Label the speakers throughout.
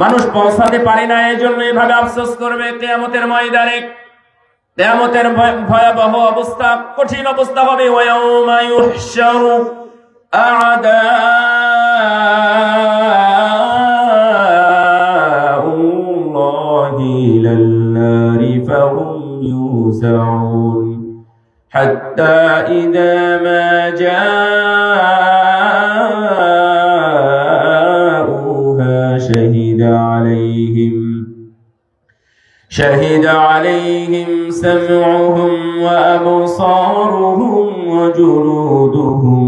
Speaker 1: মানুষ পৌঁছাতে পারে না, এই জন্য এভাবে আফসোস করবে কিয়ামতের ময়দানে। কিয়ামতের ভয়াবহ অবস্থা, কঠিন অবস্থা হবে। ওয়ায়াউমা ইউহশারু আ'দাউল্লাহি ইলান নারি ফাহুম ইউসাউন হাত্তা ইযা মা شهد عليهم سمعهم وأبصارهم وجلودهم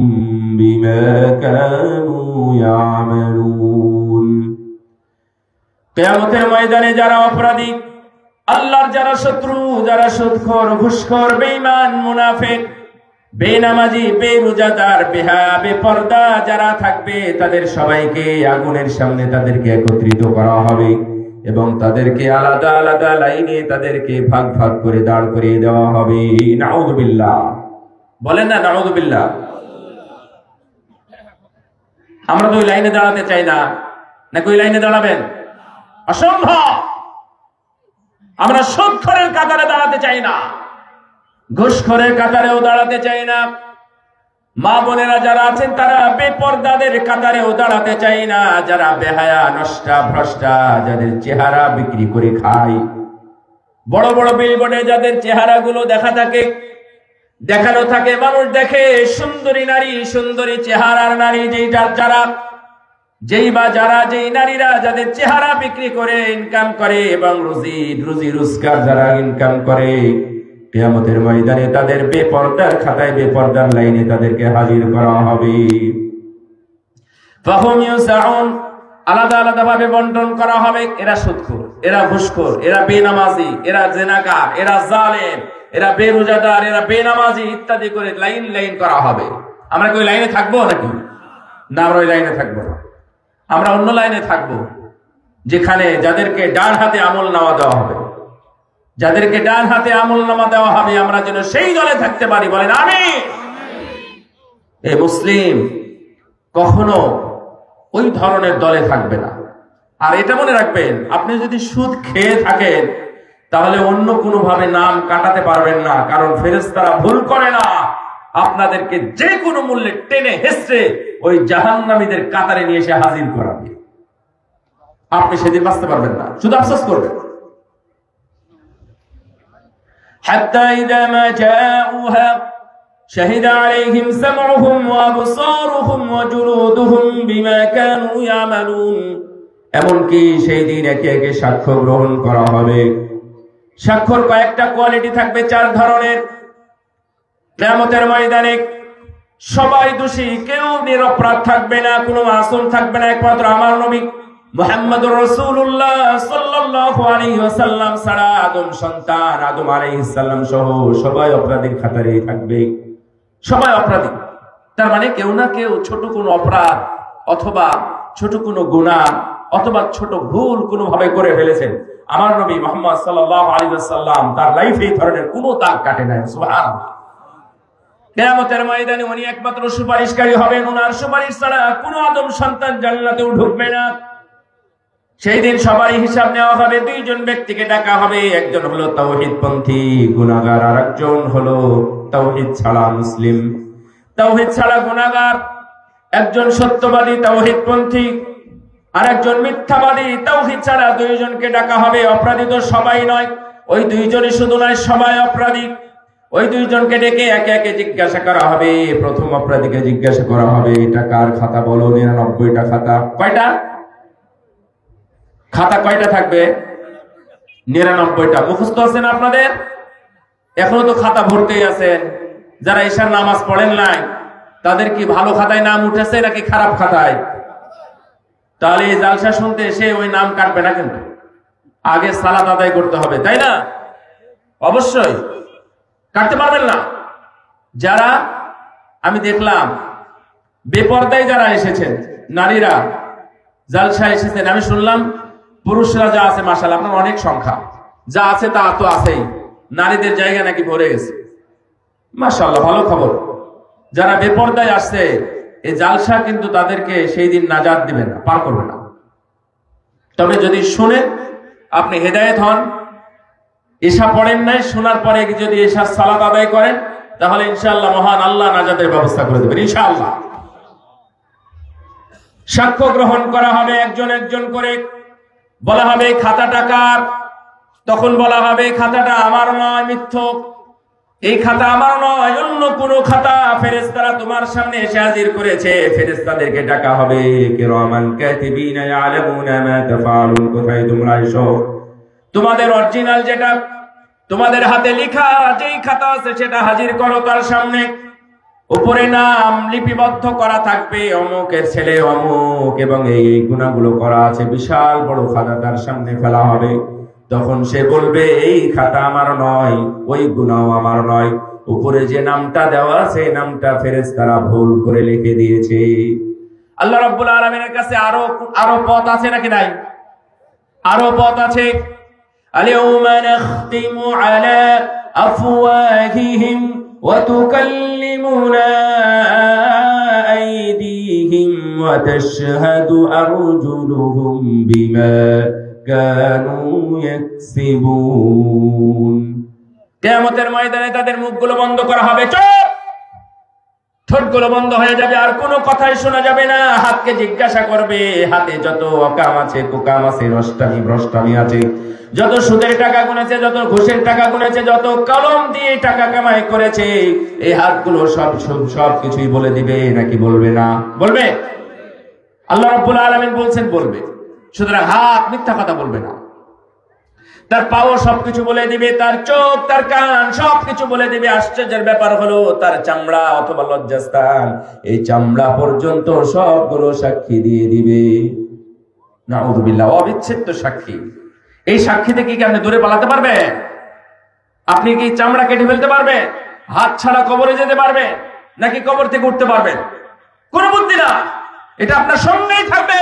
Speaker 1: بما كانوا يعملون। কিয়ামতের ময়দানে যারা অপরাধী, আল্লাহর যারা শত্রু, যারা সুদখোর, ঘুষখোর, বেঈমান, মুনাফিক, বেনামাজি, বেরোজাদার, বেহায়া, বেপরদা যারা থাকবে, তাদের সবাইকে আগুনের সামনে তাদেরকে একত্রিত করা হবে এবং তাদেরকে আলাদা আলাদা লাইনে তাদেরকে ভাগ ভাগ করে দাঁড় করিয়ে দেওয়া হবে। নাউযুবিল্লাহ, বলেন না নাউযুবিল্লাহ। আমরা তো ওই লাইনে দাঁড়াতে চাই না, নাকি ওই লাইনে দাঁড়াবেন? অসম্ভব। আমরা সুদখোরের কাতারে দাঁড়াতে চাই না, ঘুষখোরের কাতারেও দাঁড়াতে চাই না। মা বোনেরা যারা আছেন তারা বেপরদাদের কাতারেও দাঁড়াতে চাই না, যারা বেহায়া, নষ্টা, ভ্রষ্টা, যাদের চেহারা বিক্রি করে খায়, বড় বড় বিলবোর্ডে যাদের চেহারাগুলো দেখানো থাকে, মানুষ দেখে সুন্দরী নারী, সুন্দরী চেহারার নারী, যেই নারীরা যাদের চেহারা বিক্রি করে ইনকাম করে এবং রুজি রোজগার যারা ইনকাম করে, কিয়ামতের ময়দানে তাদের বেপরদার খাতায়, বেপরদার লাইনে তাদেরকে হাজির করা হবে। ফাহুম ইউসাউন, আলাদা আলাদা ভাবে বন্টন করা হবে। এরা সুদখোর, এরা ঘুষখোর, এরা বেনামাজি, এরা জিনাকার, এরা জালেম, এরা বেরোজাদার, এরা বেনামাজি ইত্যাদি করে লাইন লাইন করা হবে। আমরা কি ওই লাইনে থাকবো নাকি? না, আমরা ওই লাইনে থাকবো না। আমরা অন্য লাইনে থাকবো, যেখানে যাদেরকে ডান হাতে আমলনামা দেওয়া হবে, যাদেরকে ডান হাতে আমলনামা দেওয়া হবে, আমরা যেন সেই দলে থাকতে পারি। বলেন আমিন। এই মুসলিম কখনো ওই ধরনের দলে থাকবে না। আর এটা মনে রাখবেন, আপনি যদি সুদ খেয়ে থাকেন তাহলে অন্য কোনো ভাবে নাম কাটাতে পারবেন না, কারণ ফেরেশতারা ভুল করে না। আপনাদেরকে যে কোনো মূল্যে টেনে হেসড়ে ওই জাহান্নামীদের কাতারে নিয়ে এসে হাজির করাবে। আপনি সেদিন বাঁচতে পারবেন না, শুধু আফসোস করবেন। حتى إذا ما جاءوها شهد عليهم سمعهم وأبصارهم وجلودهم بما كانوا يعملون। এমনকি সেই দিন একে একে সাক্ষ্য গ্রহণ করা হবে। সাক্ষ্যর কয়েকটা কোয়ালিটি থাকবে, 4 ধরনের। কিয়ামতের ময়দানে সবাই দোষী, কেউ নিরপরাধ থাকবে না, কোনো মাসুম থাকবে না। একমাত্র আমার নবী মুহাম্মদুর রাসূলুল্লাহ সাল্লাল্লাহু আলাইহি ওয়াসাল্লাম ছাড়া আদম সন্তান, আদম আলাইহিস সালাম সহ সবাই অপরাধীর খাতারে থাকবে। সবাই অপরাধী, তার মানে কেউ না কেউ ছোট কোনো অপরাধ অথবা ছোট কোনো গুনাহ অথবা ছোট ভুল কোনো ভাবে করে ফেলেছেন। আমার নবী মুহাম্মদ সাল্লাল্লাহু আলাইহি ওয়াসাল্লাম তার লাইফে এই ধরনের কোনো দাগ কাটে নাই। সুবহানাল্লাহ। কিয়ামতের ময়দানে উনি একমাত্র সুপারিশকারী হবেন, ওনার সুপারিশ ছাড়া কোনো আদম সন্তান জান্নাতেও ঢুকবে না। সেই দিন সবাই হিসাব নেওয়া হবে। 2 জন ব্যক্তিকে ডাকা হবে, একজন হলো তাওহীদপন্থী গুনাহগার, আর একজন হলো তাওহীদ ছাড়া মুসলিম। তাওহীদ ছাড়া গুনাহগার, একজন সত্যবাদী তাওহীদপন্থী, আর একজন মিথ্যাবাদী তাওহীদ ছাড়া। 2 জনকে ডাকা হবে। অপরাধী তো সবাই নয়, ওই 2 জনই শুধু নয়, সবাই অপরাধী। ওই 2 জনকে ডেকে একে একে জিজ্ঞাসা করা হবে। প্রথম অপরাধীকে জিজ্ঞাসা করা হবে, এটা কার খাতা বলো? 99টা খাতা। কয়টা খাতা? কয়টা থাকবে? 99টা। মুখস্থ আছেন আপনাদের? এখনো তো খাতা ভরতেই আছেন। যারা ঈশার নামাজ পড়েন নাই, তাদের কি ভালো খাতায় নাম উঠেছে নাকি খারাপ খাতায়? তাহলে এই জালসা শুনতে এসে ওই নাম কাটবে না, কিন্তু আগে সালাত আদায় করতে হবে, তাই না? অবশ্যই কাটতে পারবেন না। যারা আমি দেখলাম বেপরদায় যারা এসেছেন, নারীরা জালসায় এসেছেন, আমি শুনলাম পুরুষরা যা আছে মাশাআল্লাহ আপনার অনেক সংখ্যা, যা আছে তা তো আছেই, নারীদের জায়গা নাকি ভরে গেছে। মাশাআল্লাহ, ভালো খবর। যারা বেপরদায় আসছে এই জালসা কিন্তু তাদেরকে সেই দিন নাজাত দিবে না, পার করবে না। তবে যদি শুনেন, আপনি হেদায়েত হন, এশা পড়েন নাই, শোনার পরে যদি এশার সালাত আদায় করেন, তাহলে ইনশাআল্লাহ মহান আল্লাহ নাজাতের ব্যবস্থা করে দেবেন ইনশাআল্লাহ। সাক্ষ্য গ্রহণ করা হবে একজন একজন করে, বলা হবে খাতাটা কার? তখন বলা হবে খাতাটা আমার নয়, মিথ্যক, এই খাতা আমার নয়, অন্য কোন খাতা। ফেরেশতারা তোমার সামনে এসে হাজির করেছে, ফেরেশতাদেরকে ডাকা হবে, কিরামান কাতিবিনা ইয়ালামুনা মা তাফআলুন, কোথায় তোমরা এসো, তোমাদের অরিজিনাল যেটা তোমাদের হাতে লেখা যেই খাতা আছে সেটা হাজির করো তার সামনে। উপরে নাম লিপিবদ্ধ করা থাকবে, অমুকের ছেলে অমুক, এবং এই গুনাহগুলো করা আছে, বিশাল বড় খাতা তার সামনে ফেলা হবে। তখন সে বলবে এই খাতা আমার নয়, ওই গুনাহ আমার নয়, উপরে যে নামটা দেওয়া আছে নামটা ফেরেশতারা ভুল করে লিখে দিয়েছে। আল্লাহ রাব্বুল আলামিনের কাছে আরো পথ আছে নাকি নাই? আরো পথ আছে। আল-ইয়াওমা নাখতিমু আলা আফওয়াহিহিম ওয়া তুকাল্লিমুনা আইদিহিম ওয়া তাশহাদু আরজুলুহুম বিমা কানু ইয়াকসিবুন। কিয়ামতের ময়দানে তাদের মুখগুলো বন্ধ করা হবে, চুপ, ঠোঁটগুলো বন্ধ হয়ে যাবে, আর কোনো কথাই শোনা যাবে না। হাতকে জিজ্ঞাসা করবে, হাতে যত অকাম আছে, কুকাম আছে, নষ্টামি ভ্রষ্টামি আছে, যত সুদের টাকা গুনেছে, যত ঘুষের টাকা গুনেছে, যত কলম দিয়ে টাকা কামাই করেছে, এই হাতগুলো সব কিছুই বলে দিবে নাকি বলবে না? বলবে। আল্লাহ রাব্বুল আলামিন বলছেন বলবে। সুতরাং হাত মিথ্যা কথা বলবে না, তার পাও সবকিছু বলে দিবে, তার চোখ, তার কান সবকিছু বলে দিবে। আশ্চর্যের ব্যাপার হলো তার চামড়া অথবা লজ্জাস্থান, এই চামড়া পর্যন্ত সবগুলো সাক্ষী দিয়ে দিবে। নাউযুবিল্লাহ, অবিচ্ছেদ্য সাক্ষী। এই সাক্ষী থেকে কি আপনি দূরে পালাতে পারবেন? আপনি কি চামড়া কেটে ফেলতে পারবেন? হাত ছাড়া কবরে যেতে পারবেন নাকি কবর থেকে উঠতে পারবেন? কোনো বুদ্ধি না, এটা আপনার সঙ্গেই থাকবে।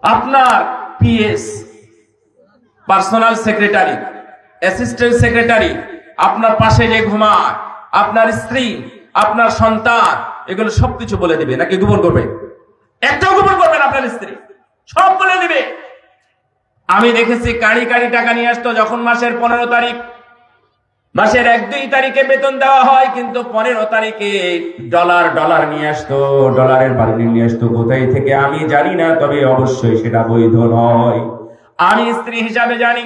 Speaker 1: আপনার PS, personal secretary, assistant secretary, আপনার পাশে যে ঘুমায়, আপনার স্ত্রী, আপনার সন্তান, এগুলো সবকিছু বলে দিবে নাকি গোপন করবে? একটাও গোপন করবে না, আপনার স্ত্রী সব বলে দিবে। আমি দেখেছি কাড়ি কাড়ি টাকা নিয়ে আসতো, যখন মাসের 15 তারিখ, মাসের 1-2 তারিখে বেতন দেওয়া হয়, কিন্তু 15 তারিখে ডলার নিয়ে আসতো, ডলারের বান্ডিল নিয়ে আসতো। কোথায় থেকে আমি জানি না, তবে অবশ্যই সেটা বৈধ নয়। আমি স্ত্রী হিসাবে জানি,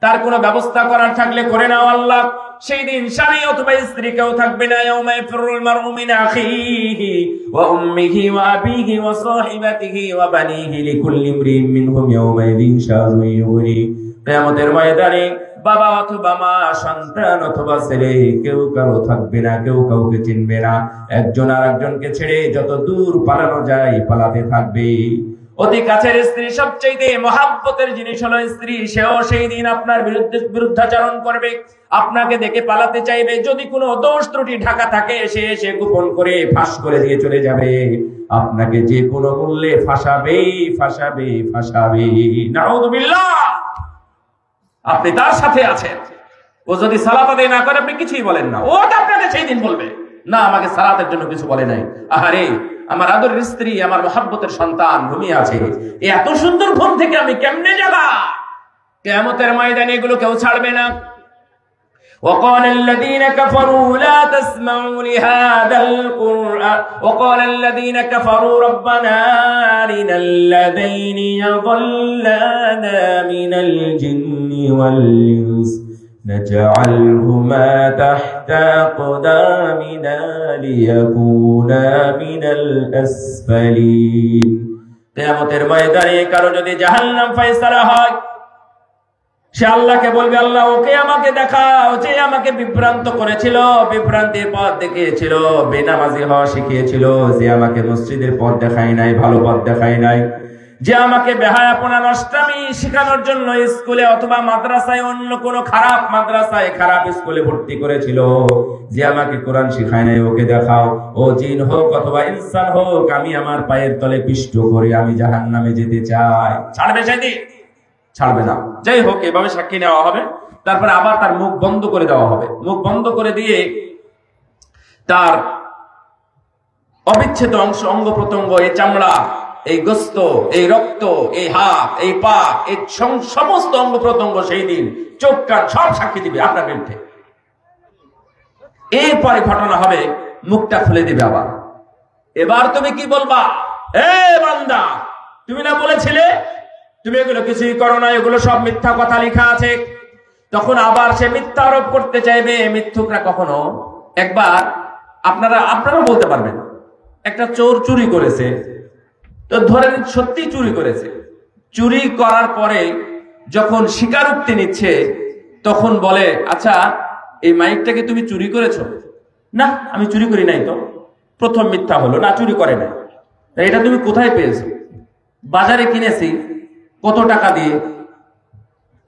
Speaker 1: তার কোনো ব্যবস্থা করার থাকলে করে নাও আল্লাহ। সেই দিন স্বামী অথবা স্ত্রী কেউ থাকবে না। ইয়াউমা ইয়াফিরুল মারউ মিন আখিহি ওয়া উম্মিহি ওয়া আবিহি ওয়া সাহিবাতিহি ওয়া বানিহি লিকুল্লি ইমরিইন মিনহুম ইয়াউমাইযিন শাআনুন ইউগনি। কিয়ামতের ময়দানে বাবা অথবা মা, সন্তান অথবা ছেলে, কেউ কারো থাকবে না, কেউ কাউকে চিনবে না। একজন আরেকজনকে ছেড়ে যত দূর পালানো যায় পালাতে থাকবে। অতি কাছের স্ত্রী, সবচেয়ে মহাব্বতের জিনিস হলো স্ত্রী, সেও সেই দিন আপনার বিরুদ্ধাচরণ করবে, আপনাকে দেখে পালাতে চাইবে। যদি কোনো দোষ ত্রুটি ঢাকা থাকে, সে গোপন করে ফাঁস করে দিয়ে চলে যাবে। আপনাকে যে কোনো মূল্যে ফাঁসাবে। নাউযুবিল্লাহ। আপনি তার সাথে আছেন, ও যদি সালাত আদায় না করে আপনি কিছুই বলেন না, ও আপনাকে সেই দিন বলবে না আমাকে সালাতের জন্য কিছু বলে নাই। আহারে, আমার আদরের স্ত্রী, আমার মহাব্বতের সন্তান ঘুমিয়ে আছে, এত সুন্দর ঘুম থেকে আমি কেমনে যাবা? কিয়ামতের ময়দানে এগুলো কেউ ছাড়বে না। وقال الذين كفروا لا تسمعوا لهذا القرآن وقال الذين كفروا ربنا أرنا الذين يضلانا من الجن والإنس نجعلهما تحت أقدامنا ليكونا من الأسفلين। কিয়ামতের ময়দানে কারো যদি জাহান্নাম ফয়সালা হয়, সে আল্লাহকে বলবে, আল্লাহ ওকে আমাকে দেখাও, যে আমাকে বিভ্রান্ত করেছিল, বিভ্রান্তির পথ দেখিয়েছিল, বেনামাজি হওয়া শিখিয়েছিল, যে আমাকে মসজিদের পথ দেখায় নাই, ভালো পথ দেখায় নাই, যে আমাকে বেহায়াপনা নষ্টামি শেখানোর জন্য স্কুলে অথবা মাদ্রাসায়, অন্য কোনো খারাপ মাদ্রাসায়, খারাপ স্কুলে ভর্তি করেছিল, যে আমাকে কোরআন শিখায় নাই, ওকে দেখাও। ও জিন হোক অথবা ইনসান হোক, আমি আমার পায়ের তলে পিষ্ট করে আমি জাহান্নামে যেতে চাই। ছাড়বে সেদিন? ছাড়বে না। যাই হোক, এভাবে সাক্ষী নেওয়া হবে, তারপরে আবার তার মুখ বন্ধ করে দেওয়া হবে। মুখ বন্ধ করে দিয়ে তার অবিচ্ছেদ্য অংশ, অঙ্গ প্রত্যঙ্গ, এই চামড়া, এই গোস্ত, এই রক্ত, এই হাত, এই পা, এই সমস্ত অঙ্গ প্রত্যঙ্গ সেই দিন চোখ কান সব সাক্ষী দিবে আপনার বিরুদ্ধে। এরপরে ঘটনা হবে, মুখটা খুলে দিবে আবার। এবার তুমি কি বলবা? এ বান্দা, তুমি না বলেছিলে তুমি এগুলো কিছুই করো না, এগুলো সব মিথ্যা কথা লেখা আছে। তখন আবার সে মিথ্যা আরোপ করতে চাইবে। মিথ্যুকরা কখনো একবার আপনারাও বলতে পারবেন, একটা চোর চুরি করেছে, তো ধরেন সত্যি চুরি করেছে। চুরি করার পরে যখন স্বীকারোক্তি নিচ্ছে তখন বলে, আচ্ছা এই মাইকটাকে তুমি চুরি করেছো? না, আমি চুরি করি নাই। তো প্রথম মিথ্যা হলো, না চুরি করে নাই। এটা তুমি কোথায় পেয়েছো? বাজারে কিনেছি। কত টাকা দিয়ে?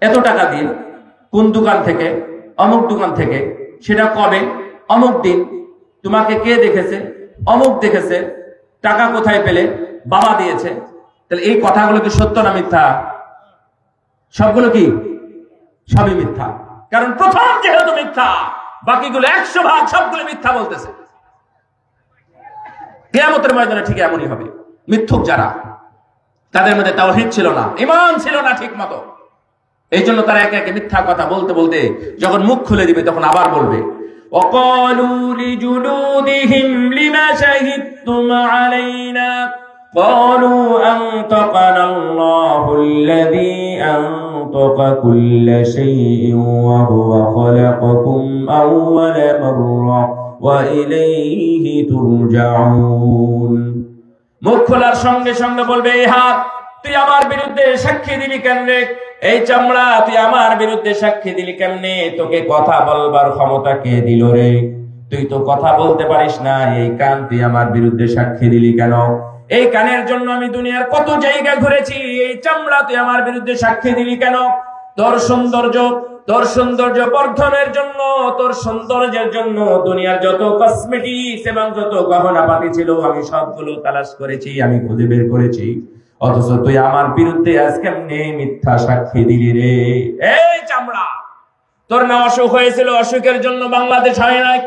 Speaker 1: এত টাকা দিয়ে। কোন দোকান থেকে? অমুক দোকান থেকে। সেটা কবে? অমুক দিন। তোমাকে কে দেখেছে? অমুক দেখেছে। টাকা কোথায় পেলে? বাবা দিয়েছে। তাহলে এই কথাগুলো কি সত্য না মিথ্যা? সবগুলো কি? সবই মিথ্যা। কারণ প্রথম যেহেতু মিথ্যা, বাকিগুলো 100% সবগুলো মিথ্যা বলতেছে। কিয়ামতের ময়দানে ঠিক এমনই হবে। মিথ্যুক যারা, তাদের মধ্যে তাওহীদ ছিল না, ঈমান ছিল না ঠিক মতো। এই জন্য তারা একে একে মিথ্যা কথা বলতে বলতে যখন মুখ খুলে দিবে তখন আবার বলবে, وَقَالُوا لِجُلُودِهِمْ لِمَ شَهِدتُّمْ عَلَيْنَا قَالُوا أَنطَقَنَا اللَّهُ الَّذِي أَنطَقَ كُلَّ شَيْءٍ وَهُوَ خَلَقَكُمْ أَوَّلَ مَرَّةٍ وَإِلَيْهِ تُرْجَعُونَ। মুখ খোলার সঙ্গে সঙ্গে বলবে, এই হাত, তুই আমার বিরুদ্ধে সাক্ষী দিলি কেমনে? এই চামড়া, তুই আমার বিরুদ্ধে সাক্ষী দিলি কেমনে? তোকে কথা বলবার ক্ষমতা কে দিল রে? তুই তো কথা বলতে পারিস না। এই কান, তুই আমার বিরুদ্ধে সাক্ষী দিলি কেন? এই কানের জন্য আমি দুনিয়ার কত জায়গা ঘুরেছি। এই চামড়া, তুই আমার বিরুদ্ধে সাক্ষী দিলি কেন? তোর সৌন্দর্য বর্ধনের জন্য, তোর সৌন্দর্যের জন্য দুনিয়ার যত কসমেটিক্স এবং যত গহনাপাতি ছিল আমি সবগুলো তালাশ করেছি, আমি খুঁজে বের করেছি। অথচ তুই আমার বিরুদ্ধে আজ কেমনে মিথ্যা সাক্ষী দিলি রে? এই চামড়া, তোর না অসুখ হয়েছিল, অসুখের জন্য বাংলাদেশ হয় নাই।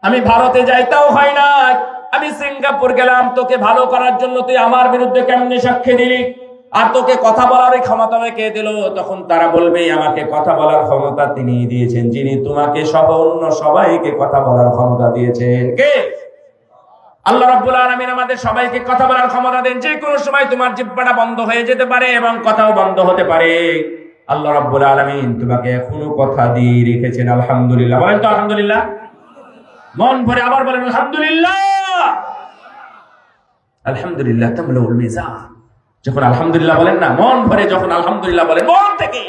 Speaker 1: আমি ভারতে যাই, তাও হয় নাই। আমি সিঙ্গাপুর গেলাম তোকে ভালো করার জন্য, তুই আমার বিরুদ্ধে কেমনে সাক্ষী দিলি? আর তোকে কথা বলার ক্ষমতা কে দিল? তখন তারা বলবে, আমাকে কথা বলার ক্ষমতা তিনি দিয়েছেন যিনি তোমাকে সহ অন্য সবাইকে কথা বলার ক্ষমতা দিয়েছেন। কে? আল্লাহ রাব্বুল আলামিন আমাদের সবাইকে কথা বলার ক্ষমতা দেন। যে কোনো সময় তোমার জিহ্বাটা বন্ধ হয়ে যেতে পারে এবং কথাও বন্ধ হতে পারে। আল্লাহ রাব্বুল আলামিন তোমাকে এখনো কথা দিয়ে রেখেছেন। আলহামদুলিল্লাহ বলেন তো আলহামদুলিল্লাহ। মন ভরে আবার বলেন আলহামদুলিল্লাহ। আলহামদুলিল্লাহ তামলাউল মিজান। যখন আলহামদুলিল্লাহ বলেন না, মন ভরে যখন আলহামদুলিল্লাহ বলেন, মন থেকে,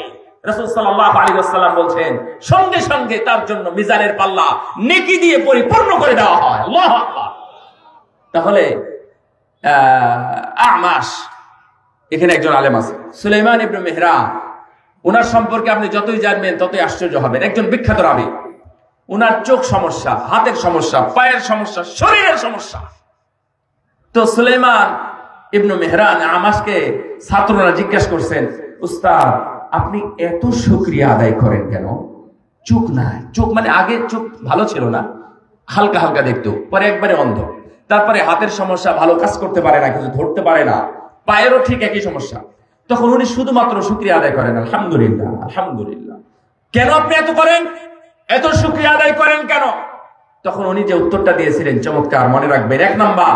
Speaker 1: রাসূল সাল্লাল্লাহু আলাইহি ওয়াসাল্লাম বলছেন সঙ্গে সঙ্গে তার জন্য মিজানের পাল্লা নেকি দিয়ে পরিপূর্ণ করে দেওয়া হয়। আল্লাহু আকবার। তাহলে আমাশ, এখানে একজন আলেম আছে সুলাইমান ইবনে মেহরান। ওনার সম্পর্কে আপনি যতই জানবেন ততই আশ্চর্য হবেন। একজন বিখ্যাত রাবী। ওনার চোখ সমস্যা, হাতের সমস্যা, পায়ের সমস্যা, শরীরের সমস্যা। তো সুলাইমান ইবনে মেহরান আমাশকে ছাত্ররা জিজ্ঞাসা করছেন, উস্তাদ আপনি এত শুকরিয়া আদায় করেন কেন? চোখ নাই। চোখ মানে আগে চোখ ভালো ছিল না, হালকা হালকা দেখতো, পরে একবারে অন্ধ। তারপরে হাতের সমস্যা, ভালো কাজ করতে পারে না, কিছু ধরতে পারে না। পায়েরও ঠিক একই সমস্যা। তখন উনি শুধুমাত্র শুকরিয়া আদায় করেন, আলহামদুলিল্লাহ আলহামদুলিল্লাহ। কেন আপনি এত করেন? এত শুকরিয়া আদায় করেন কেন? তখন উনি যে উত্তরটা দিয়েছিলেন চমৎকার, মনে রাখবেন। 1 নাম্বার,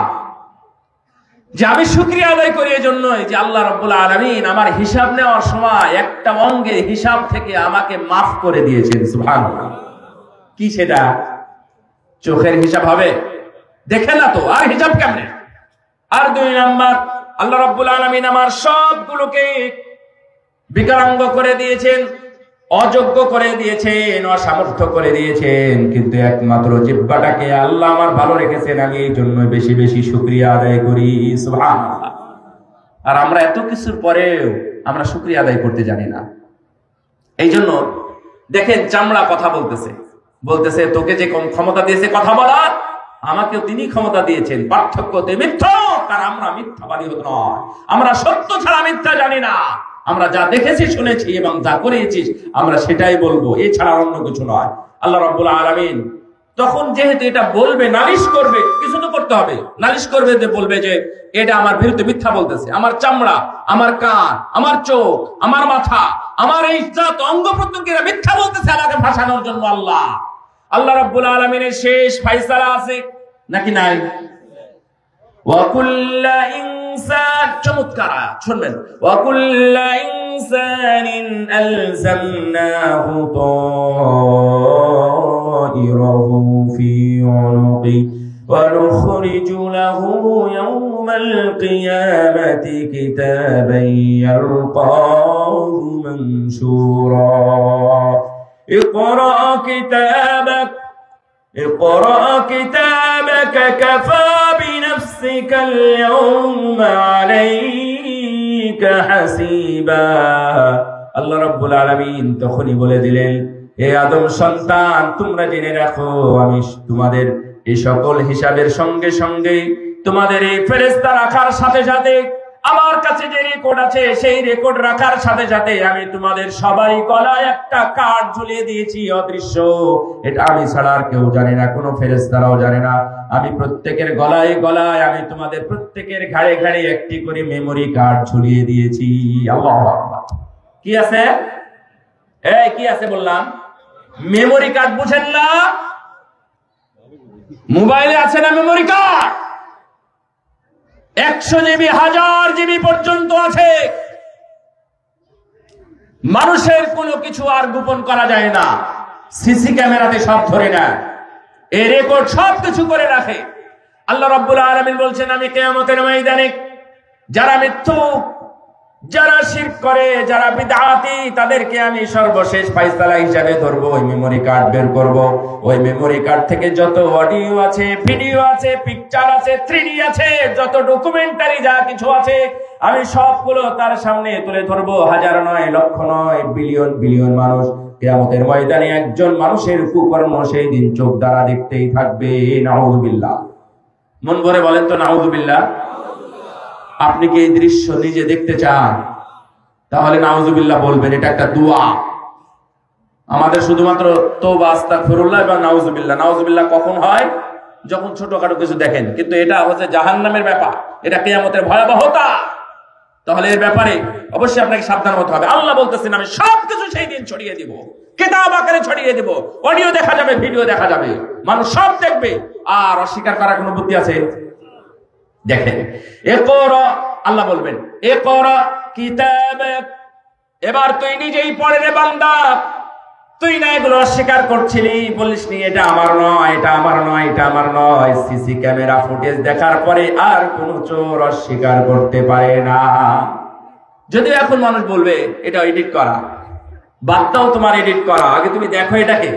Speaker 1: যে আমি শুকরিয়া আদায় করি এই জন্যই যে আল্লাহ রাব্বুল আলামিন আমার হিসাব নেওয়ার সময় একটা অঙ্গের হিসাব থেকে আমাকে মাফ করে দিয়েছেন। সুবহানাল্লাহ। কি সেটা? চোখের হিসাব হবে? দেখে না তো, আর হিসাব কেমনে? আর 2 নাম্বার, আল্লাহ রাব্বুল আলামিন আমার সবগুলোকে বিকলাঙ্গ করে দিয়েছেন, অযোগ্য করে দিয়েছেন, অসামর্থ্য করে দিয়েছেন, কিন্তু একমাত্র জিহ্বাটাকে আল্লাহ আমার ভালো রেখেছেন। আমি এই জন্য বেশি বেশি শুকরিয়া আদায় করি। সুবহানাল্লাহ। আর আমরা এত কিছুর পরেও আমরা শুকরিয়া আদায় করতে জানি না। এই জন্য দেখেন চামড়া কথা বলতেছে তোকে যে ক্ষমতা দিয়েছে কথা বলার, আমাকেও তিনি ক্ষমতা দিয়েছেন। পার্থক্যতে মিথ্যা, আর আমরা মিথ্যাবাদী হতে নয়। আমরা সত্য ছাড়া মিথ্যা জানি না। আমরা যা দেখেছি, শুনেছি এবং যা করেছি আমরা সেটাই বলবো, এছাড়া অন্য কিছু নয়। আল্লাহ রাব্বুল আলামিন তখন যেহেতু এটা বলবে, নালিশ করবে, কিছু তো করতে হবে, নালিশ করবে, যে বলবে যে এটা আমার বিরুদ্ধে মিথ্যা বলতেছে, আমার চামড়া, আমার কান, আমার চোখ, আমার মাথা, আমার এই জাত অঙ্গ প্রত্যঙ্গের মিথ্যা বলতেছে আমাকে ভাসানোর জন্য। আল্লাহ রাব্বুল আলামিনের শেষ ফায়সালা আছে নাকি নাই? وَكُلَّ إِنسَانٍ চমৎকার শুনবেন, وَكُلَّ إِنسَانٍ أَلْزَمْنَاهُ طَائِرَهُ فِي عُنُقِهِ وَنُخْرِجُ لَهُ يَوْمَ الْقِيَامَةِ كِتَابًا يَلْقَاهُ مَنشُورًا اقْرَأْ كتابك كفى بنفسك اليوم عليك حسيبا। আল্লাহ রাব্বুল আলামিন তখনই বলে দিলেন, হে আদম সন্তান, তোমরা জেনে রাখো আমি তোমাদের এই সকল হিসাবের সঙ্গে সঙ্গে তোমাদের এই ফেরেশতা রাখার সাথে সাথে আমার কাছে যে রেকর্ড আছে সেই রেকর্ড রাখার সাথে সাথে আমি তোমাদের সবাই গলায় একটা কার্ড ঝুলিয়ে দিয়েছি, অদৃশ্য। এটা আমি ছাড়া আর কেউ জানে না, কোনো ফেরেশতারাও জানে না। আমি প্রত্যেকের গলায় গলায়, আমি তোমাদের প্রত্যেকের ঘাড়ে ঘাড়ে একটি করে মেমোরি কার্ড ঝুলিয়ে দিয়েছি। আল্লাহু আকবার। কি আছে? কি আছে বললাম? Memory card. বুঝেন না? মোবাইলে আছে না মেমোরি কার্ড? 100 জিবি 1000 জিবি পর্যন্ত আছে। মানুষের কোনো কিছু আর গোপন করা যায় না, সিসি ক্যামেরাতে সব ধরে নেয়, এই রেকর্ড সব কিছু করে রাখে। আল্লাহ রাব্বুল আলামিন বলছেন, আমি কিয়ামতের ময়দানে যারা মিথ্যুক, যারা শিরক করে, যারা বিদআতি, তাদেরকে আমি সর্বশেষ ফায়সালা হিসেবে ধরবো, ওই মেমোরি কার্ড বের করব। ওই মেমোরি কার্ড থেকে যত অডিও আছে, ভিডিও আছে, পিকচার আছে, 3D আছে, যত ডকুমেন্টারি যা কিছু আছে, আমি সবগুলো তার সামনে তুলে ধরবো। হাজার নয়, লক্ষ নয়, বিলিয়ন বিলিয়ন মানুষ কিয়ামতের ময়দানে একজন মানুষের কুকর্ম সেই দিন চোখ দ্বারা দেখতেই থাকবে। নাউযুবিল্লাহ। মন ভরে বলেন তো নাউযুবিল্লাহ। আপনি কি এই দৃশ্য নিজে দেখতে চান? তাহলে নাউযুবিল্লাহ বলবেন, এটা একটা দোয়া। আমাদের শুধুমাত্র তওবা, আস্তাগফিরুল্লাহ এবং নাউযুবিল্লাহ। নাউযুবিল্লাহ কখন হয়? যখন ছোটখাটো কিছু দেখেন, কিন্তু এটা হচ্ছে জাহান্নামের ব্যাপার, এটা কিয়ামতের ভয়াবহতা। তাহলে এর ব্যাপারে অবশ্যই আপনাকে সাবধান হতে হবে। আল্লাহ বলতেছেন, আমি সবকিছু সেই দিন ছড়িয়ে দিব, কিতাব আকারে ছড়িয়ে দিব, অডিও দেখা যাবে, ভিডিও দেখা যাবে, মানুষ সব দেখবে। আর অস্বীকার করার কোনো বুদ্ধি আছে? দেখেন, ইকরা, আল্লাহ বলবেন, ইকরা কিতাবাক, এবার তুই নিজেই পড়ে রে বান্দা। তুই না এগুলো অস্বীকার করছিলি, বলিসনি এটা আমার নয়, এটা আমার নয়, এটা আমার নয়। সিসি ক্যামেরা ফুটেজ দেখার পরে আর কোনো চোর অস্বীকার করতে পারে না। যদিও এখন মানুষ বলবে এটা এডিট করা, বাদ দাও তোমার এডিট করা, আগে তুমি দেখো এটাকে।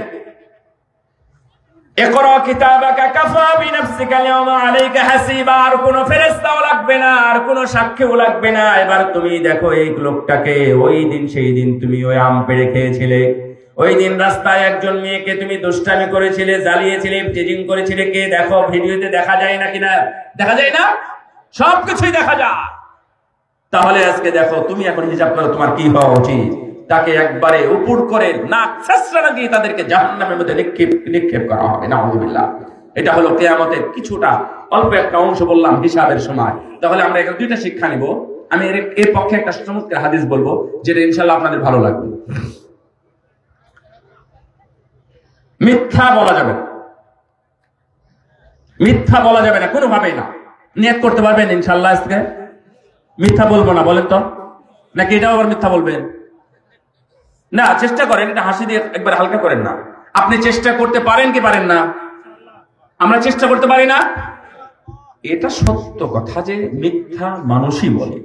Speaker 1: ইকরা কিতাবাকা কাফা বিনাফসিকা আল-ইয়াওমা আলাইকা হাসিবা, আর কোনো ফেরেশতাও লাগবে না, আর কোনো সাক্ষীও লাগবে না। এবার তুমি দেখো এই লোকটাকে, ওই দিন সেই দিন তুমি ওই আম পেড়ে খেয়েছিলে, ওই দিন রাস্তায় একজন মেয়েকে তুমি দুষ্টামি করেছিলে, জ্বালিয়েছিলে, টিজিং করেছিলে, কে দেখো, ভিডিওতে দেখা যায় না কিনা? দেখা যায় না? সবকিছুই দেখা যায়। তাহলে আজকে দেখো, তুমি এখন হিসাব করো তোমার কি হওয়া উচিত। তাকে একবারে উপর করে নাক ছেঁচড়া দিয়ে তাদেরকে জাহান্নামের মধ্যে নিক্ষেপ করা হবে। নাউযুবিল্লাহ। এটা হলো কিয়ামতের কিছুটা অল্প একটা অংশ বললাম হিসাবের সময়। তাহলে আমরা এখানে দুইটা শিক্ষা নিব। আমি এর পক্ষে একটা চমৎকার হাদিস বলবো, যেটা ইনশাআল্লাহ আপনাদের ভালো লাগবে। মিথ্যা বলা যাবে না, মিথ্যা বলা যাবে না কোনোভাবেই না। নিয়ত করতে পারবেন ইনশাআল্লাহ আজকে মিথ্যা বলবো না, বলেন তো? নাকি এটাও আবার মিথ্যা বলবেন? না, চেষ্টা করেন, এটা হাসি দিয়ে একবার হালকা করেন না। আপনি চেষ্টা করতে পারেন কি পারেন না? আমরা চেষ্টা করতে পারি না। এটা সত্য কথা যে মিথ্যা মানুষই বলে,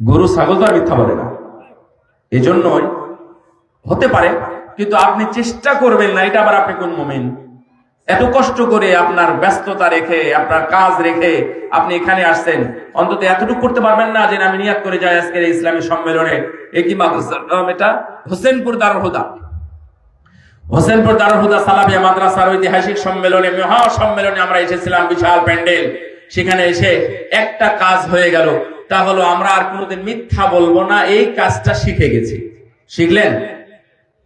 Speaker 1: গরু ছাগল তো আর মিথ্যা বলে না। এজন্যই হতে পারে, কিন্তু আপনি চেষ্টা করবেন না। এটা আবার আপনি কোন মুমিন? এত কষ্ট করে আপনার ব্যস্ততা রেখে, আপনার কাজ রেখে আপনি এখানে আসছেন, অন্তত এতটুকু করতে পারবেন না যে আমি নিয়াত করে যাই আজকের ইসলামী সম্মেলনে। একই মাদ্রাসার নাম, এটা হোসেনপুর দারুল হুদা। হোসেনপুর দারুল হুদা সালাফিয়া মাদ্রাসার ঐতিহাসিক সম্মেলনে, মহা সম্মেলনে আমরা এসেছিলাম, বিশাল প্যান্ডেল। সেখানে এসে একটা কাজ হয়ে গেল, তা হলো আমরা আর কোনোদিন মিথ্যা বলবো না। এই কাজটা শিখে গেছি। শিখলেন?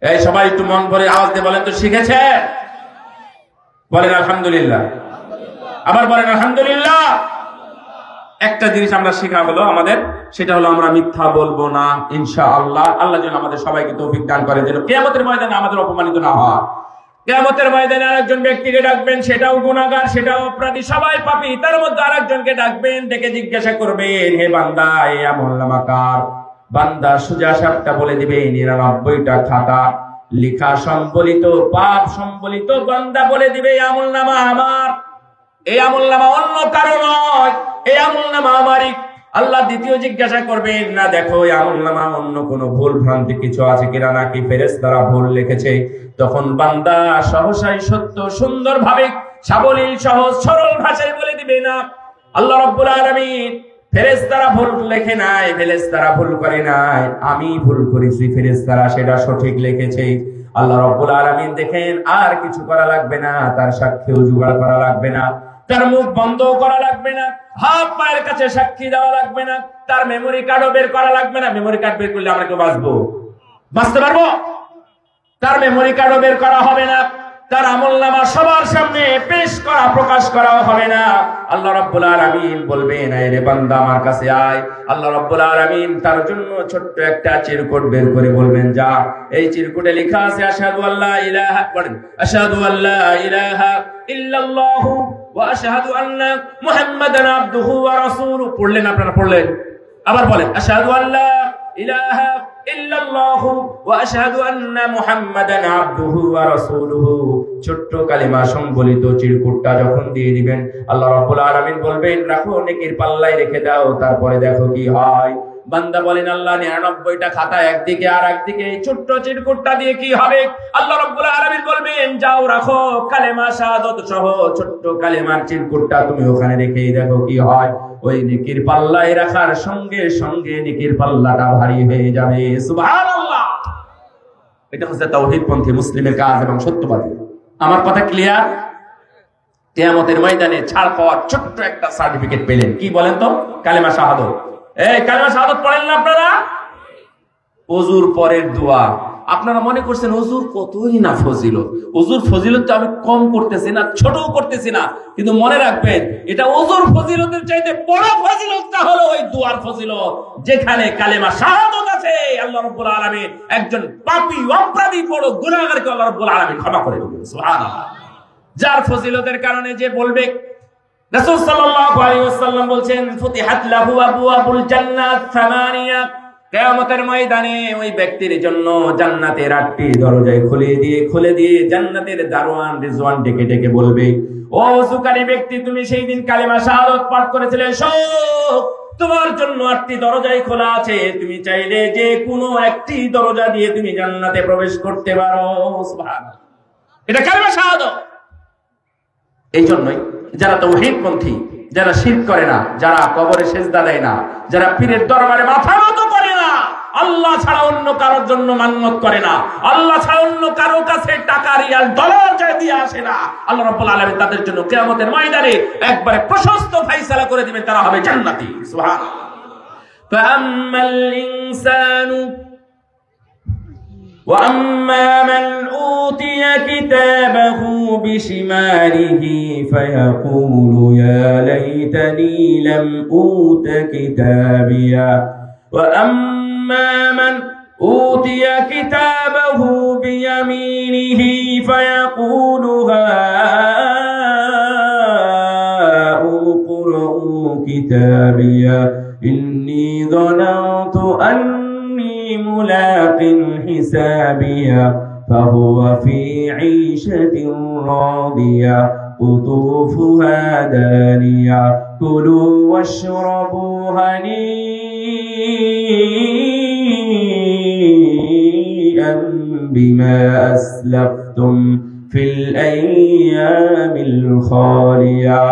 Speaker 1: এই সবাই একটু মন ভরে আওয়াজ দিয়ে বলেন তো, শিখেছে? বলেন আলহামদুলিল্লাহ, আবার বলেন আলহামদুলিল্লাহ। একটা জিনিস আমরা শেখা হলো আমাদের, সেটা হলো আমরা মিথ্যা বলবো না ইনশাআল্লাহ। আল্লাহ যেন আমাদের সবাইকে তৌফিক দান করে, যেন কিয়ামতের ময়দানে আমাদের অপমানিত না হয়। কিয়ামতের ময়দানে আরেকজন ব্যক্তিকে ডাকবেন, সেটাও গুনাহগার, সেটাও অপরাধী, সবাই পাপী। তার মধ্যে আরেকজনকে ডাকবেন, ডেকে জিজ্ঞাসা করবেন, হে বান্দা, এই আমলনামা কার? বান্দা সোজা সাপটা বলে দিবে 99টা খাতা লিখা সম্বলিত, পাপ সম্বলিত। বান্দা বলে দিবে এই আমলনামা আমার, এই আমলনামা অন্য কারো নয়, এই আমলনামা আমারই। আল্লাহ দ্বিতীয় জিজ্ঞাসা করবেন, না দেখো এই আমলনামা অন্য কোনো ভুল ভ্রান্তি কিছু আছে কিনা, নাকি ফেরেশতারা ভুল লিখেছে? তখন বান্দা সহসাই সত্য সুন্দর ভাবে সাবলীল সহজ সরল ভাষায় বলে দিবে, না, আল্লাহ রাব্বুল আলামিন ফেরেশতারা ভুল লেখে নাই, ফেরেশতারা ভুল করে নাই, আমি ভুল করেছি, ফেরেশতারা সেটা সঠিক লিখেছে। আল্লাহ রাব্বুল আলামিন দেখেন, আর কিছু করা লাগবে না, তার সাক্ষীও জোগাড় করা লাগবে না, তার মুখ বন্ধ করা লাগবে না, হাত পায়ের কাছে সাক্ষী দেওয়া লাগবে না, তার মেমোরি কার্ডও বের করা লাগবে না। মেমোরি কার্ড বের করলে আমরা কেউ বাঁচতে পারবো? তার মেমোরি কার্ডও বের করা হবে না, তার আমলনামা সবার সামনে পেশ করা প্রকাশ করাও হবে না। আল্লাহ রাব্বুল আলামিন বলবেন, আয় রে বান্দা আমার কাছে আয়। আল্লাহ রাব্বুল আলামিন তার জন্য ছোট্ট একটা চিরকুট বের করে বলবেন, যা, এই চিরকুটে লেখা আছে আশহাদু আল্লা ইলাহা, বলেন আশহাদু আল্লা ইলাহা ইল্লাল্লাহু ওয়া আশহাদু আন্না মুহাম্মাদান আবদুহু ওয়া রাসূলুহু। পড়লেন আপনারা? পড়লেন? আবার বলেন আশহাদু আল্লা ইলাহা ইল্লাল্লাহু ওয়া আশহাদু আন্না মুহাম্মাদান আবদুহু ওয়া রাসূলুহু। ছোট্ট কালিমা সংবলিত চিরকুটটা যখন দিয়ে দিবেন, আল্লাহ রাব্বুল আলামিন বলবেন, রাখো, নেকির পাল্লায় রেখে দাও, তারপরে দেখো কি হয়। বান্দা বলেন, আল্লাহ 99টা খাতা একদিকে আর একদিকে, এই ছোট্ট চিরকুটটা দিয়ে কি হবে? আল্লাহ রাব্বুল আলামিন বলবেন, যাও রাখো, কালেমা শাহাদাত সহ ছোট্ট কালেমার চিরকুটটা তুমি ওখানে রেখেই দেখো কি হয়। ওই নেকির পাল্লায় রাখার সঙ্গে সঙ্গে নেকির পাল্লাটা ভারী হয়ে যাবে। সুবহানাল্লাহ। এটা হচ্ছে তাওহীদপন্থী মুসলিমের কাজ এবং সত্যবাদী। আমার কথা ক্লিয়ার? কিয়ামতের ময়দানে ছাড় পাওয়ার ছোট্ট একটা সার্টিফিকেট পেলেন, কি বলেন তো? কালেমা শাহাদাত। এই কালেমা শাহাদাত পড়েন না আপনারা? ওযুর পরের দোয়া। আপনারা মনে করছেন হুজুর কতই না ফজিলত, হুজুর ফজিলত আমি কম করতেছি না, ছোটও করতেছি না, কিন্তু মনে রাখবেন, এটা ওযুর ফজিলতের চাইতে বড় ফজিলতটা হলো ওই দোয়ার ফজিলত, যেখানে কালেমা শাহাদাত আছে। আল্লাহ রাব্বুল আলামিন একজন পাপী অপরাধী বড় গুনাহগারকে আল্লাহ রাব্বুল আলামিন ক্ষমা করে দেবেন। সুবহানাল্লাহ। যার ফজিলতের কারণে যে বলবে, রাসূল সাল্লাল্লাহু আলাইহি ওয়াসাল্লাম বলছেন, ফুতিহাত লাহু আবওয়াবুল জান্নাত সামানিয়া। কিয়ামতের ময়দানে ওই ব্যক্তির জন্য জান্নাতের 8টি দরজা খুলে দিয়ে জান্নাতের দারোয়ান রিজওয়ান ডেকে ডেকে বলবে, ও ওযুকারী ব্যক্তি, তুমি সেই দিন কালেমা শাহাদাত পাঠ করেছিলে, তোমার জন্য 8টি দরজাই খোলা আছে, তুমি চাইলে যে কোনো একটি দরজা দিয়ে তুমি জান্নাতে প্রবেশ করতে পারো। সুবহানাল্লাহ। এটা কালেমা শাহাদাত। এই জন্যই যারা তাওহীদপন্থী, যারা শিরক করে না, যারা কবরে সেজদা দেয় না, যারা পীরের দরবারে মাথা নত করে না, আল্লাহ ছাড়া অন্য কারোর জন্য মান্নত করে না, আল্লাহ ছাড়া অন্য কারো কাছে টাকা রিয়াল ডলার চাই দিয়ে আসে না, আল্লাহ রাব্বুল আলামিন তাদের জন্য কিয়ামতের ময়দানে একবারে প্রশস্ত ফয়সালা করে দিবেন, তারা হবে জান্নাতি। সুবহানাল্লাহ। ফাআম্মাল ইনসানু وَأَمَّا مَنْ أُوتِيَ كِتَابَهُ بِشِمَالِهِ فَيَقُولُ يَا لَيْتَنِي لَمْ أُوتَ كِتَابِيَهْ وَأَمَّا مَنْ أُوتِيَ كِتَابَهُ بِيَمِينِهِ فَيَقُولُ هَاؤُمُ اقْرَءُوا كِتَابِيَهْ إِنِّي ظَنَنتُ أَنِّي ملاق حسابيا فهو في عيشة راضية قطوفها دانية كلوا واشربوا هنيئا بما أسلفتم في الأيام الخالية।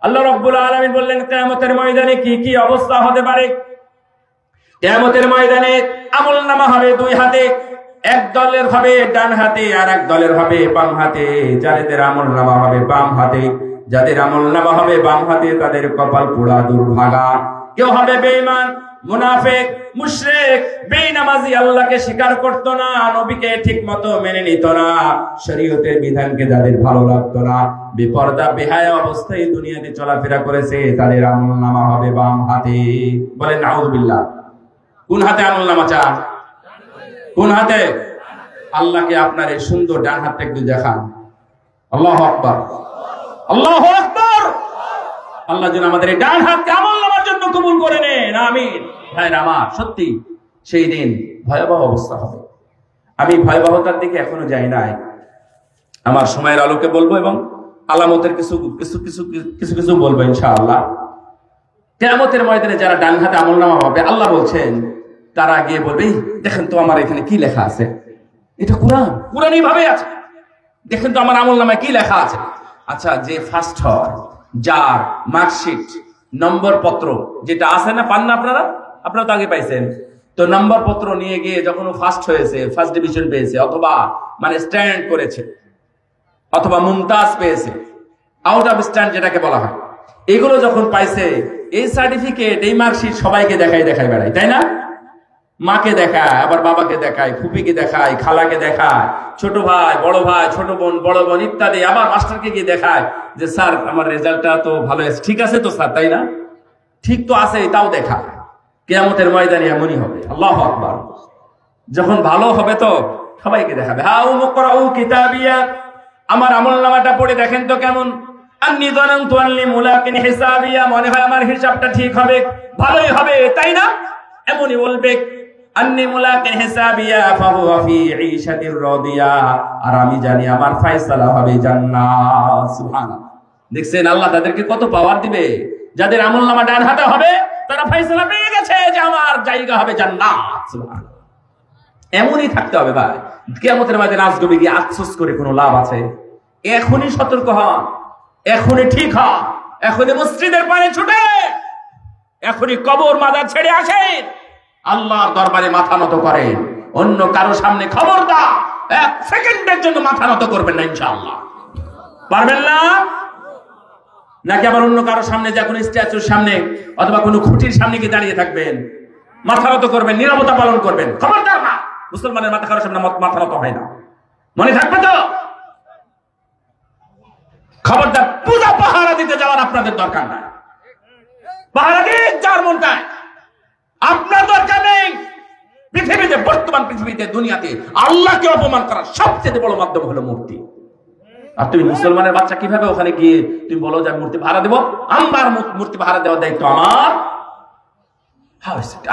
Speaker 1: الله رب العالمين বললেন, কিয়ামতের ময়দানে কি কি অবস্থা হতে পারে? কিয়ামতের ময়দানে আমলনামা হবে দুই হাতে, এক দলের হবে ডান হাতে আর এক দলের হবে বাম হাতে। যাদের আমলনামা হবে বাম হাতে, যাদের আমলনামা হবে বাম হাতে, তাদের কপাল পোড়া দুর্ভাগা। কেউ হবে বেঈমান, মুনাফিক, মুশরিক, বেনামাজি, আল্লাহকে স্বীকার করত না, নবীকে ঠিকমতো মেনে নিত না, শরীয়তের বিধানকে যাদের ভালো লাগতো না, বেপরদা বেহায়া অবস্থায় দুনিয়াতে চলাফেরা করেছে, তাদের আমলনামা হবে বাম হাতে। বলেন নাউযুবিল্লাহ। কোন হাতে আমলনামা চান? কোন হাতে? আল্লাহকে আপনার এই সুন্দর ডান হাতটা একটু দেখান। আল্লাহু আকবার, আল্লাহু আকবার। আল্লাহ যেন আমাদের এই ডান হাতকে আমলনামার জন্য কবুল করে নেন, আমিন। ভাইরা আমার, সত্যি সেই দিন ভয়াবহ অবস্থা হবে। আমি ভয়াবহতার দিকে এখনো যাই নাই, আমার সময়ের আলোকে বলবো এবং আলামতের কিছু কিছু কিছু কিছু কিছু বলবো ইনশাআল্লাহ। কিয়ামতের ময়দানে যারা ডান হাতে আমলনামা হবে, আল্লাহ বলছেন তারা গিয়ে বলবে, দেখেন তো আমার এখানে কি লেখা আছে, এটা কোরআন, কোরআনই ভাবে আছে, দেখেন তো আমার আমলনামায় কি লেখা আছে। আচ্ছা, যে ফার্স্ট হয়, যার মার্কশিট, নম্বর পত্র যেটা আছে না, পান না আপনারা? আপনারা তো আগে পাইছেন। তো নম্বর পত্র নিয়ে গিয়ে যখন ও ফার্স্ট হয়েছে, ফার্স্ট ডিভিশন পেয়েছে, অথবা মানে স্ট্যান্ড করেছে, অথবা মুমতাজ পেয়েছে, আউট অফ স্ট্যান্ড যেটাকে বলা হয়, এগুলো যখন পাইছে, এই সার্টিফিকেট, এই মার্কশিট সবাইকে দেখাই বেড়ায়, তাই না? মাকে দেখায়, আবার বাবাকে দেখায়, ফুপিকে দেখায়, খালাকে দেখায়, ছোট ভাই, ছোট বোন, বড় বোন ইত্যাদি, আবার মাস্টারকে গিয়ে দেখায় যে স্যার আমার রেজাল্টটা তো ভালো হয়েছে, ঠিক আছে তো স্যার, তাই না? ঠিক তো আছে, তাও দেখায়। কিয়ামতের ময়দানে এমনই হবে। আল্লাহু আকবার। যখন ভালো হবে তো সবাইকে দেখাবে, হাউ মুকরাউ কিতাবিয়া, আমার আমলনামাটা পড়ে দেখেন তো কেমন। আন্নী যানানতু আন্নী মুলাকিন হিসাবিয়া, মনে হয় আমার হিসাবটা ঠিক হবে, ভালোই হবে, তাই না? এমনই বলবে। আন্নী মুলাকিন হিসাবিয়া ফাহুয়া ফি ঈশাতির রাদিয়া, আর আমি জানি আমার ফয়সালা হবে জান্নাত। সুবহানাল্লাহ। দেখছেন আল্লাহ তাদেরকে কত পাওয়ার দিবে। যাদের আমলনামা ডান হাতে হবে তারা ফয়সালা পেয়ে গেছে যে আমার জায়গা হবে জান্নাত। সুবহানাল্লাহ। এমনই থাকতে হবে ভাই। কিয়ামতের ময়দানে আজগবি গিয়ে আফসোস করে কোনো লাভ আছে? এখনই সতর্ক হন, এখনই ঠিক হন, এখনই মসজিদের পানে ছুটে, এখনই কবর মাজার ছেড়ে আসেন, আল্লাহর দরবারে মাথা নত করেন। অন্য কারো সামনে খবরদার এক সেকেন্ডের জন্য মাথা নত করবেন না, ইনশাআল্লাহ। পারবেন না? নাকি আবার অন্য কারো সামনে, যা কোনো স্ট্যাচুর সামনে অথবা কোনো খুঁটির সামনে গিয়ে দাঁড়িয়ে থাকবেন, মাথা নত করবেন, নীরবতা পালন করবেন? খবরদার না, মুসলমানের মাথা কারো সামনে মাথা নত হয় না, মনে থাকবে তো? খবরদার, পূজা পাহারা দিতে যাওয়ার আপনাদের দরকার নাই। পাহারা দিন যার মনটায়, আপনার দরকার নেই। পৃথিবীতে, বর্তমান পৃথিবীতে, দুনিয়াতে আল্লাহকে অপমান করার সবচেয়ে বড় মাধ্যম হলো মূর্তি। আর তুমি মুসলমানের বাচ্চা কিভাবে ওখানে গিয়ে তুমি বলো যে মূর্তি ভাড়া দেবো? আমার মূর্তি ভাড়া দেওয়ার দায়িত্ব আমার।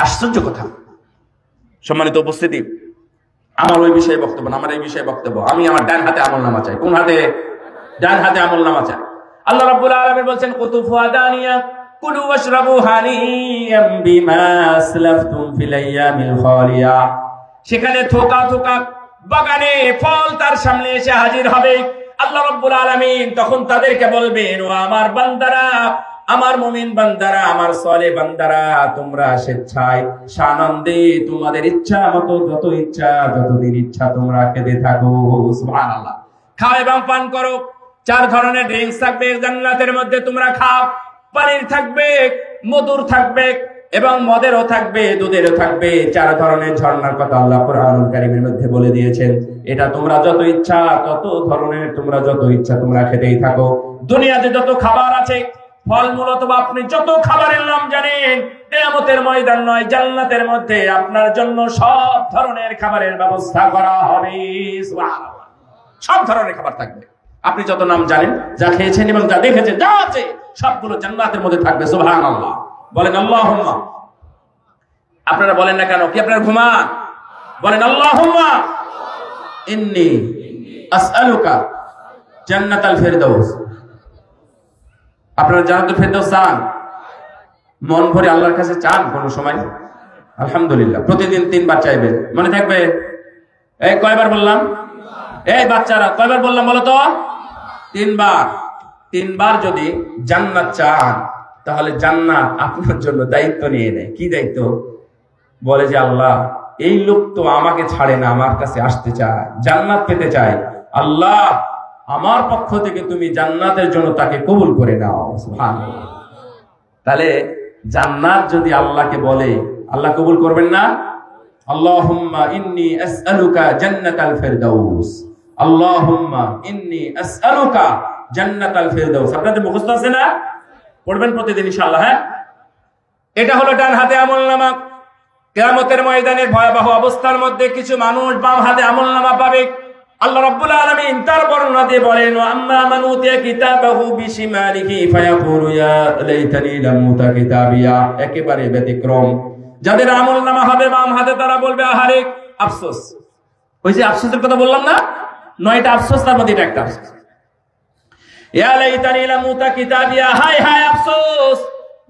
Speaker 1: আশ্চর্য কথা। সম্মানিত উপস্থিতি, আমার ওই বিষয়ে বক্তব্য না, আমার এই বিষয়ে বক্তব্য। আমি আমার ডান হাতে আমলনামা চাই। কোন হাতে? ডান হাতে আমলনামা চাই। আল্লাহ রাব্বুল আলামিন বলছেন, কুতুফুহা দানিয়া কুলু ওয়াশরাবু হানিয়াম বিমা আসলাফতুম ফিল আইয়ামিল খালিয়া। সেখানে থোকা থোকা বাগানে ফল তার সামনে এসে হাজির হবে। আল্লাহ রাব্বুল আলামিন তখন তাদেরকে বলবেন, ও আমার বান্দারা, আমার মুমিন বান্দারা, আমার সালেহ বান্দারা, তোমরা স্বেচ্ছায় সানন্দে তোমাদের ইচ্ছা মতো যত ইচ্ছা, যতদিন ইচ্ছা তোমরা খেতে থাকো। সুবহানাল্লাহ। খাও এবং পান করো। 4 ধরনের ড্রিঙ্কস থাকবে জান্নাতের মধ্যে, তোমরা খাও। পানির থাকবে, মধুর থাকবে, এবং মদেরও থাকবে, দুধেরও থাকবে। 4 ধরনের ঝর্ণার কথা আল্লাহ কুরআনুল কারীমের মধ্যে বলে দিয়েছেন। এটা তোমরা যত ইচ্ছা, তত ধরনের তোমরা যত ইচ্ছা তোমরা খেতেই থাকো। দুনিয়াতে যত খাবার আছে, ফলমূল অথবা আপনি যত খাবারের নাম জানেন, কিয়ামতের ময়দান নয়, জান্নাতের মধ্যে আপনার জন্য সব ধরনের খাবারের ব্যবস্থা করা হবে। সুবহানাল্লাহ। সব ধরনের খাবার থাকবে। আপনি যত নাম জানেন, যা খেয়েছেন এবং যা দেখেছেন, যা আছে সবগুলো জান্নাতের মধ্যে থাকবে। সুবহানাল্লাহ। বলেন আল্লাহুম্মা। আপনারা বলেন না কেন? কি আপনারা ঘুমান? বলেন আল্লাহুম্মা ইন্নী আসআলুকা জান্নাতাল ফিরদাউস। আপনারা জান্নাতুল ফিরদাউস চান? মন ভরে আল্লাহর কাছে চান কোন সময়? আলহামদুলিল্লাহ। প্রতিদিন 3 বার চাইবেন। মনে থাকবে? এই কয়বার বললাম? এই বাচ্চারা কয়বার বললাম বলো তো? 3 বার। 3 বার যদি জান্নাত চান, তাহলে জান্নাত আপনার জন্য দায়িত্ব নিয়ে নেয়। কি দায়িত্ব? বলে যে আল্লাহ, এই লোক তো আমাকে ছাড়ে না, আমার কাছে আসতে চায়, জান্নাত পেতে চায়। আল্লাহ, আমার পক্ষ থেকে তুমি জান্নাতের জন্য তাকে কবুল করে নাও। সুবহানাল্লাহ। তাহলে জান্নাত যদি আল্লাহকে বলে, আল্লাহ কবুল করবেন না? আল্লাহুম্মা ইন্নী আসআলুকা জান্নাতাল ফিরদাউস, আল্লাহুম্মা ইন্নী আসআলুকা জান্নাতাল ফিরদাউস। আপনাদের মুখস্থ আছে না? পড়বেন প্রতিদিন ইনশাআল্লাহ। হ্যাঁ, এটা হলো ডান হাতে আমলনামা। কিয়ামতের ময়দানের ভয়াবহ অবস্থার মধ্যে কিছু মানুষ বাম হাতে আমলনামা পাবে। আল্লাহ রাব্বুল আলামিন তার বর্ণনা দিয়ে বলেন, ওয়া আম্মা মান উতিয়া কিতাবাহু বিশিমালিহি ফায়াকুলু ইয়া লাইতানি লাম উতা কিতাবিয়া। একেবারে ব্যতিক্রম, যাদের আমলনামা হবে বাম হাতে, তারা বলবে আহারে আফসোস। ওই যে আফসোসের কথা বললাম না, 9টা আফসোস, তার মধ্যে এটা একটা আফসোস। ইয়া লাইতানি লাম উতা কিতাবিয়া, হায় হায় আফসোস,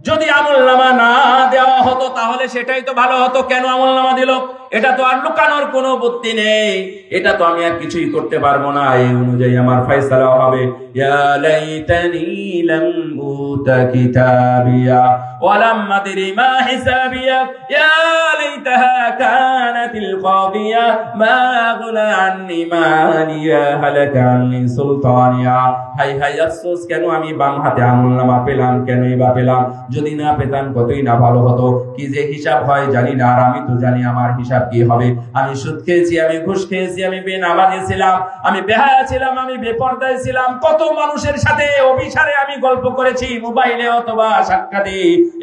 Speaker 1: যদি আমলনামা না দেওয়া হতো তাহলে সেটাই তো ভালো হতো। কেন আমলনামা দিল? এটা তো আর লুকানোর কোনো বুদ্ধি নেই, এটা তো আমি আর কিছুই করতে পারবো না, এই অনুযায়ী আমার ফয়সালা হবে। ইয়া লাইতানি লাম উতা কিতাবিয়া ওয়া লাম আদরি মা হিসাবিয়া ইয়া লাইতাহা কানাতিল কাদিয়া মা আগনা আন্নি মালিয়া হালাকা আন্নি সুলতানিয়া। হায় হায় আফসোস, কেন আমি বাম হাতে আমলনামা পেলাম, কেনই বা পেলাম? যদি না পেতাম কতই না ভালো হতো। কি যে হিসাব হয় জানি না, আর আমি তো জানি আমার হিসাব কি হবে। আমি সুদ খেয়েছি, আমি ঘুষ খেয়েছি, আমি বেনামাজি ছিলাম, আমি বেহায়া ছিলাম, আমি বেপরদায় ছিলাম, কত মানুষের সাথে অভিসারে আমি গল্প করেছি মোবাইলে অথবা সাক্ষাতে,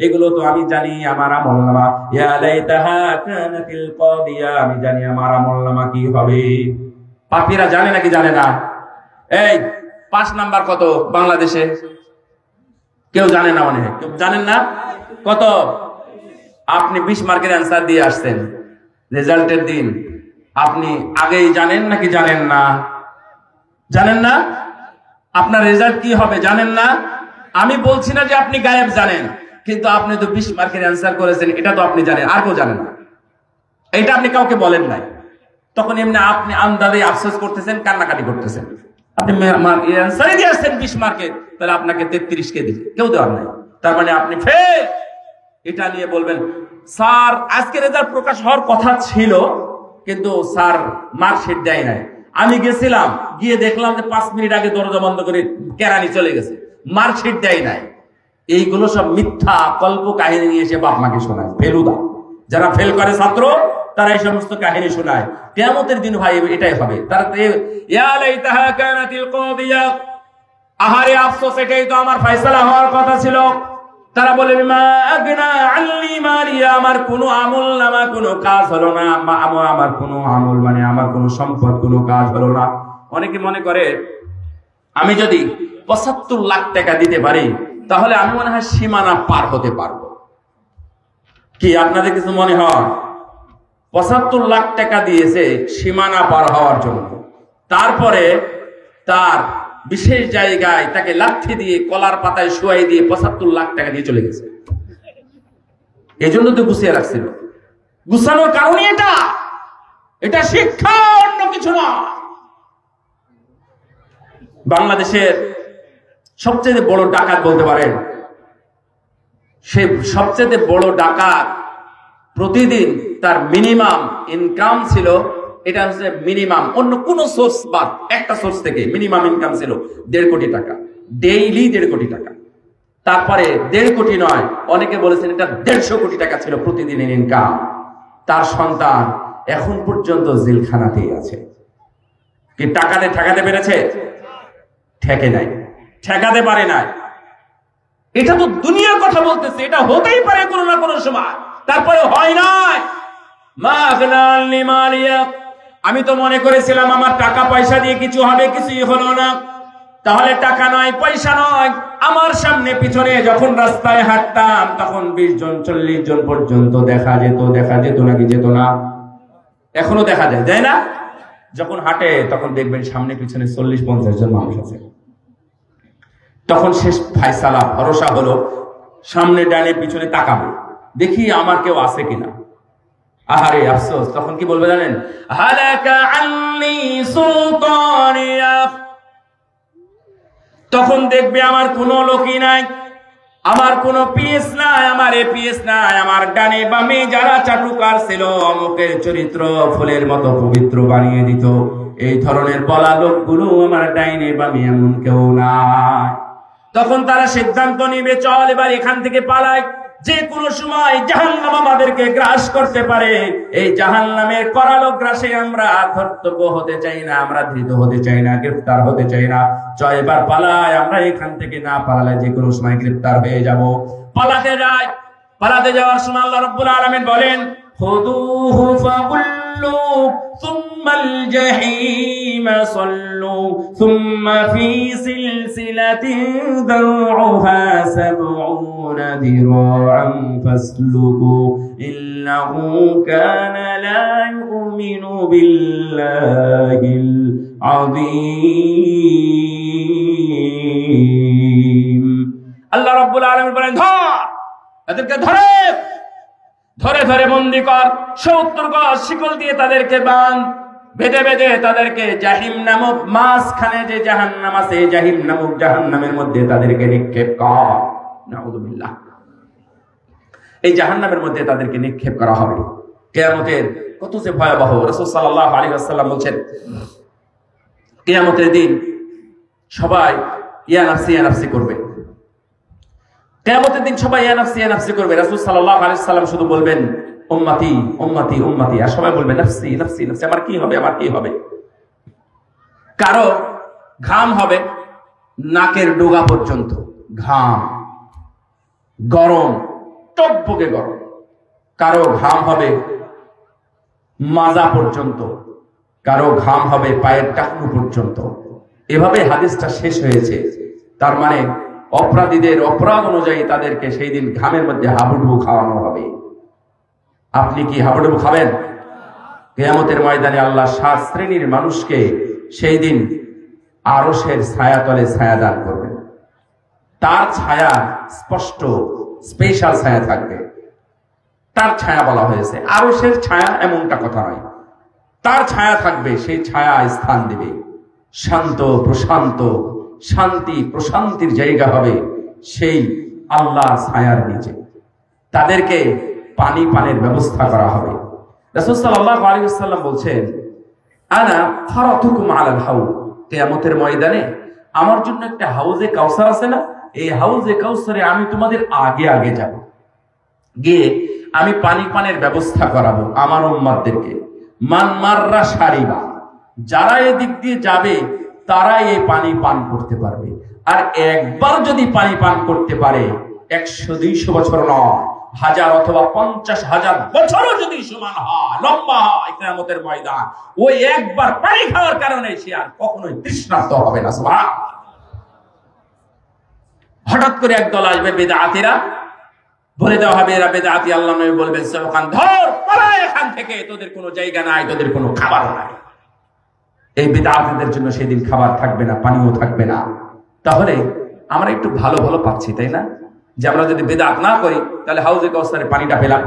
Speaker 1: এগুলো তো আমি জানি আমার আমলনামা। ইয়া লাইতাহা কানাতিল কাদিয়া, আমি জানি আমার আমলনামা কি হবে। পাপীরা জানে নাকি জানে না? এই 5 নাম্বার কত বাংলাদেশে? কেউ জানে না, মনে হয় কেউ জানেন না। কত? আপনি 20 মার্কের অ্যান্সার দিয়ে আসছেন, রেজাল্টের দিন আপনি আগেই জানেন নাকি জানেন না? জানেন না? আপনার রেজাল্ট কি হবে জানেন না? আমি বলছি না যে আপনি গায়েব জানেন, কিন্তু আপনি তো 20 মার্কের অ্যান্সার করেছেন, এটা তো আপনি জানেন, আর কেউ জানেন না। এটা আপনি কাউকে বলেন নাই, তখন এমনি আপনি আন্দাজে আফসোস করতেছেন, কান্নাকাটি করতেছেন। আপনি অ্যান্সারই দিয়ে আসছেন 20 মার্কের, তাহলে আপনাকে 33 কে দিবে, কেউ দেওয়ার নাই, তার মানে আপনি ফেল। এটা নিয়ে বলবেন স্যার আজকে রেজাল্ট প্রকাশ হওয়ার কথা ছিল, কিন্তু স্যার মার্কশিট দেয় নাই। আমি গেছিলাম, গিয়ে দেখলাম যে 5 মিনিট আগে দরজা বন্ধ করে কেরানি চলে গেছে, মার্কশিট দেয় নাই। এইগুলো সব মিথ্যা কল্প কাহিনী নিয়ে এসে বাপ মাকে শোনায় ফেলুদা। যারা ফেল করে ছাত্র, তারা এই সমস্ত কাহিনী শোনায়। কিয়ামতের দিন ভাই এটাই হবে। তারা ইয়া লাইতাহা কানাতিল কাদিয়া, আহারে আফসোস, এটাই তো আমার ফয়সালা হওয়ার কথা ছিল। তারা বলে মা আগনা আল্লি মালিয়া, আমার কোনো আমলনামা কোনো কাজ হলো না, আমার কোনো আমল মানে আমার কোনো সম্পদ কোনো কাজ হলো না। অনেকে মনে করে আমি যদি 75 লাখ টাকা দিতে পারি তাহলে আমি মনে হয় সীমানা পার হতে পারবো। কি আপনাদের কিছু মনে হয়? 75 লাখ টাকা দিয়েছে সীমানা পার হওয়ার জন্য, তারপরে তার বিশেষ জায়গায় তাকে লাঠি দিয়ে কলার পাতায় শুয়াই দিয়ে 75 লাখ টাকা দিয়ে চলে গেছে। এই জন্য তো গুছিয়ে রাখছিল। গুছানোর কারণে এটা শিক্ষা, অন্য কিছু না। বাংলাদেশের সবচেয়ে বড় ডাকাত বলতে পারেন, সে সবচেয়ে বড় ডাকাত প্রতিদিন তার মিনিমাম ইনকাম ছিল, এটা হচ্ছে মিনিমাম, অন্য কোন সোর্স বাদ একটা সোর্স থেকে মিনিমাম ইনকাম ছিল 1.5 কোটি টাকা, ডেইলি 1.5 কোটি টাকা। তারপরে 1.5 কোটি নয়, অনেকে বলেছেন এটা 150 কোটি টাকা ছিল প্রতিদিনের ইনকাম। তার সন্তান এখন পর্যন্ত জেলখানাতেই আছে। কি টাকাতে ঠেকাতে পেরেছে? ঠেকে নাই, ঠেকাতে পারে নাই। এটা তো দুনিয়ার কথা বলতেছে, এটা হতেই পারে কোনো না কোনো সময়, তারপরে হয় নাই। আমি তো মনে করেছিলাম আমার টাকা পয়সা দিয়ে কিছু হবে, কিছুই হলো না। তাহলে টাকা নয়, পয়সা নয়, আমার সামনে পিছনে যখন রাস্তায় হাঁটতাম তখন 20 জন 40 জন পর্যন্ত দেখা যেত নাকি যেত না? এখনো দেখা যায়, তাই না? যখন হাঁটে তখন দেখবেন সামনে পিছনে 40-50 জন মানুষ আছে। তখন শেষ ফায়সালা ভরসা হলো, সামনে ডানে পিছনে তাকাবো, দেখি আমার কেউ আছে কিনা। আহারে আফসোস, তখন কি বলবে জানেন? হালাকা আন্নি সুলতানিয়া। তখন দেখবে আমার কোনো লোকই নাই, আমার কোনো পিএস নাই, আমার এপিএস নাই, আমার ডানে বামে যারা চাটুকার ছিল, অমুকের চরিত্র ফুলের মতো পবিত্র বানিয়ে দিত, এই ধরনের বলা লোকগুলো আমার ডাইনে বামে এমন কেউ নাই। তখন তারা সিদ্ধান্ত নিবে চল এবার এখান থেকে পালাই, যে কোনো সময় জাহান্নাম আমাদেরকে গ্রাস করতে পারে। এই জাহান্নামের করালো গ্রাসে আমরা কর্তব্য হতে চাই না, আমরা ধৃত হতে চাই না, গ্রেফতার হতে চাই না। জয় এবার পালাই, আমরা এখান থেকে না পালালে যে কোনো সময় গ্রেফতার হয়ে যাব। পালাতে যাই, পালাতে যাওয়ার সময় আল্লাহ রাব্বুল আলামিন বলেন খুদুহু ফাগুল্লু সুম্মাল জাহিম সাল্লু সুম্মা ফি সিলসিলাতিন দারউহা সাবউনা দিরাআন ফাসলুকু ইন্নাহু কানা লা ইউমিনু বিল্লাহিল আযীম। আল্লাহ রাব্বুল আলামিন বলেন এদেরকে ধরে ধরে ধরে বন্দী কর, 70 গজ শিকল দিয়ে তাদেরকে বাঁধ, বেঁধে বেঁধে তাদেরকে জাহিম নামক মাঝখানে যে জাহান্নাম আছে, জাহিম নামক জাহান্নামের মধ্যে তাদেরকে নিক্ষেপ কর। নাউযুবিল্লাহ। এই জাহান্নামের মধ্যে তাদেরকে নিক্ষেপ করা হবে। কিয়ামতের কত যে ভয়াবহ। রাসূল সাল্লাল্লাহু আলাইহি ওয়াসাল্লাম বলেন কিয়ামতের দিন সবাই ইয়া নাফসি ইয়া নাফসি করবে। কিয়ামতের দিন সবাই ইয়া নাফসি ইয়া নাফসি করবে। রাসূল সাল্লাল্লাহু আলাইহি ওয়াসাল্লাম শুধু বলবেন উম্মতি উম্মতি উম্মতি, আর সবাই বলবে নাফসি নাফসি নাফসি, আমার কি হবে আমার কি হবে। কারো ঘাম হবে নাকের ডোগা পর্যন্ত, ঘাম গরম টকবকে গরম। কারো ঘাম হবে মাজা পর্যন্ত, কারো ঘাম হবে পায়ের টাকনু পর্যন্ত। এভাবে হাদিসটা শেষ হয়েছে। তার মানে অপরাধীদের অপরাধ অনুযায়ী তাদেরকে সেই দিন ঘামের মধ্যে হাবুডুবু খাওয়ানো হবে। আপনি কি হাবুডুবু খাবেন? কিয়ামতের ময়দানে আল্লাহ 7 শ্রেণীর মানুষকে সেই দিন আরশের ছায়াতলে ছায়া দান করবেন। তার ছায়া স্পষ্ট স্পেশাল ছায়া থাকবে। তার ছায়া বলা হয়েছে, আরশের ছায়া এমনটা কথা নয়। তার ছায়া থাকবে, সেই ছায়া স্থান দেবে। শান্ত প্রশান্ত, শান্তি প্রশান্তির জায়গা হবে সেই আল্লাহ ছায়ার নিচে। তাদেরকে পানি পানের ব্যবস্থা করা হবে। রাসূল সাল্লাল্লাহু আলাইহি ওয়াসাল্লাম বলছেন আনা ফারাতুকুম আলাল হাউদ, কিয়ামতের ময়দানে আমার জন্য একটা হাউজে কাউসার আছে না, এই হাউজে কাউসারে আমি তোমাদের আগে আগে যাব, গিয়ে আমি পানি পানের ব্যবস্থা করাবো আমার উম্মতদেরকে। মান মাররা শারিবা, যারা এদিক দিয়ে যাবে তারাই এই পানি পান করতে পারবে। আর একবার যদি পানি পান করতে পারে 100-200 বছর নয়, 1000 অথবা 50,000 বছরও যদি সমান হয়, লম্বা হয় কিয়ামতের ময়দান, ওই একবার পানি খাওয়ার কারণে সে আর কখনোই তৃষ্ণার্ত হবে না। সুবহানাল্লাহ। হঠাৎ করে একদল আসবে বেদাতীরা, বলে দেওয়া হবে এরা বেদাতী। আল্লাহ নবী বলবেন সবখান ধর পালা এখান থেকে, তোদের কোনো জায়গা নাই, তোদের কোনো খাবার নাই। এই বেদাতীদের জন্য সেদিন খাবার থাকবে না, পানিও থাকবে না। তাহলে আমরা একটু ভালো ভালো পাচ্ছি, তাই না? যে আমরা যদি বেদাত না করি তাহলে হাউজে কাউসারে পানিটা পেলাম।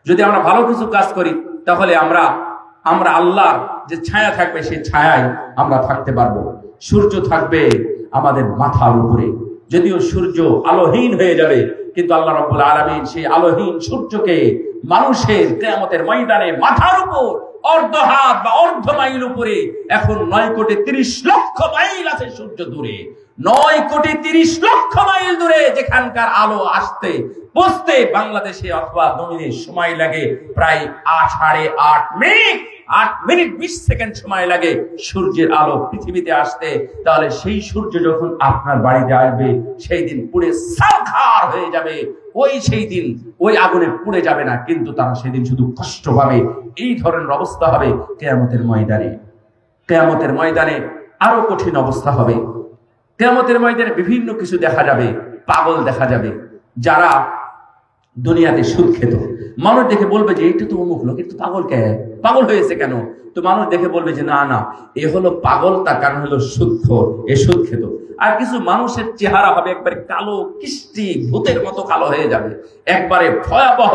Speaker 1: যদি আমরা ভালো কিছু কাজ করি তাহলে আমরা আল্লাহর যে ছায়া থাকবে সেই ছায়ায় আমরা থাকতে পারবো। সূর্য থাকবে আমাদের মাথার উপরে, যদিও সূর্য আলোহীন হয়ে যাবে, কিন্তু আল্লাহ রাব্বুল আলামিন সেই আলোহীন সূর্যকে মানুষের কিয়ামতের ময়দানে মাথার উপর অর্ধ হাত বা অর্ধ মাইল উপরে, এখন 9,30,00,000 মাইল আছে সূর্য দূরে, 9,30,00,000 মাইল দূরে, যেখানকার আলো আসতে পৌঁছতে বাংলাদেশে অথবা দক্ষিণে সময় লাগে প্রায় 8 মিনিট, 8 মিনিট 20 সেকেন্ড সময় লাগে সূর্যের আলো পৃথিবীতে আসতে। তাহলে সেই সূর্য যখন আপনার বাড়িতে আসবে সেই দিন পুড়ে ছারখার হয়ে যাবে। সেই দিন ওই আগুনে পুড়ে যাবে না, কিন্তু তারা সেদিন শুধু কষ্ট পাবে। এই ধরনের অবস্থা হবে কিয়ামতের ময়দানে। কিয়ামতের ময়দানে আরো কঠিন অবস্থা হবে। কিয়ামতের ময়দানে বিভিন্ন কিছু দেখা যাবে। পাগল দেখা যাবে, যারা দুনিয়াতে সুদ খেত। মানুষ দেখে বলবে যে এটা তো অমুক লোক, একটু পাগল, পাগল হয়েছে কেন? তো মানুষ দেখে বলবে যে না না, এ হলো পাগল, তার কারণ হলো সুদখোর, এ সুদ খেত। আর কিছু মানুষের চেহারা হবে একবারে কালো কিস্তি, ভূতের মতো কালো হয়ে যাবে, একবারে ভয়াবহ।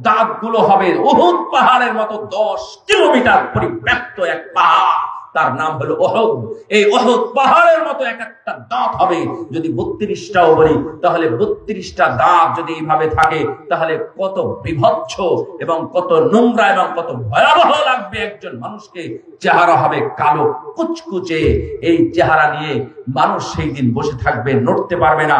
Speaker 1: দাঁতগুলো হবে উহুদ পাহাড়ের মতো, 10 কিলোমিটার পরিব্যাপ্ত এক পাহাড়, তার নাম হলো উহুদ। এই উহুদ পাহাড়ের মতো এক একটা দাঁত হবে। যদি 32টাও বলি তাহলে 32টা দাঁত যদি এইভাবে থাকে তাহলে কত বিভৎস এবং কত নোংরা এবং কত ভয়াবহ লাগবে একজন মানুষকে। চেহারা হবে কালো কুচকুচে। এই চেহারা নিয়ে মানুষ সেই দিন বসে থাকবে, নড়তে পারবে না।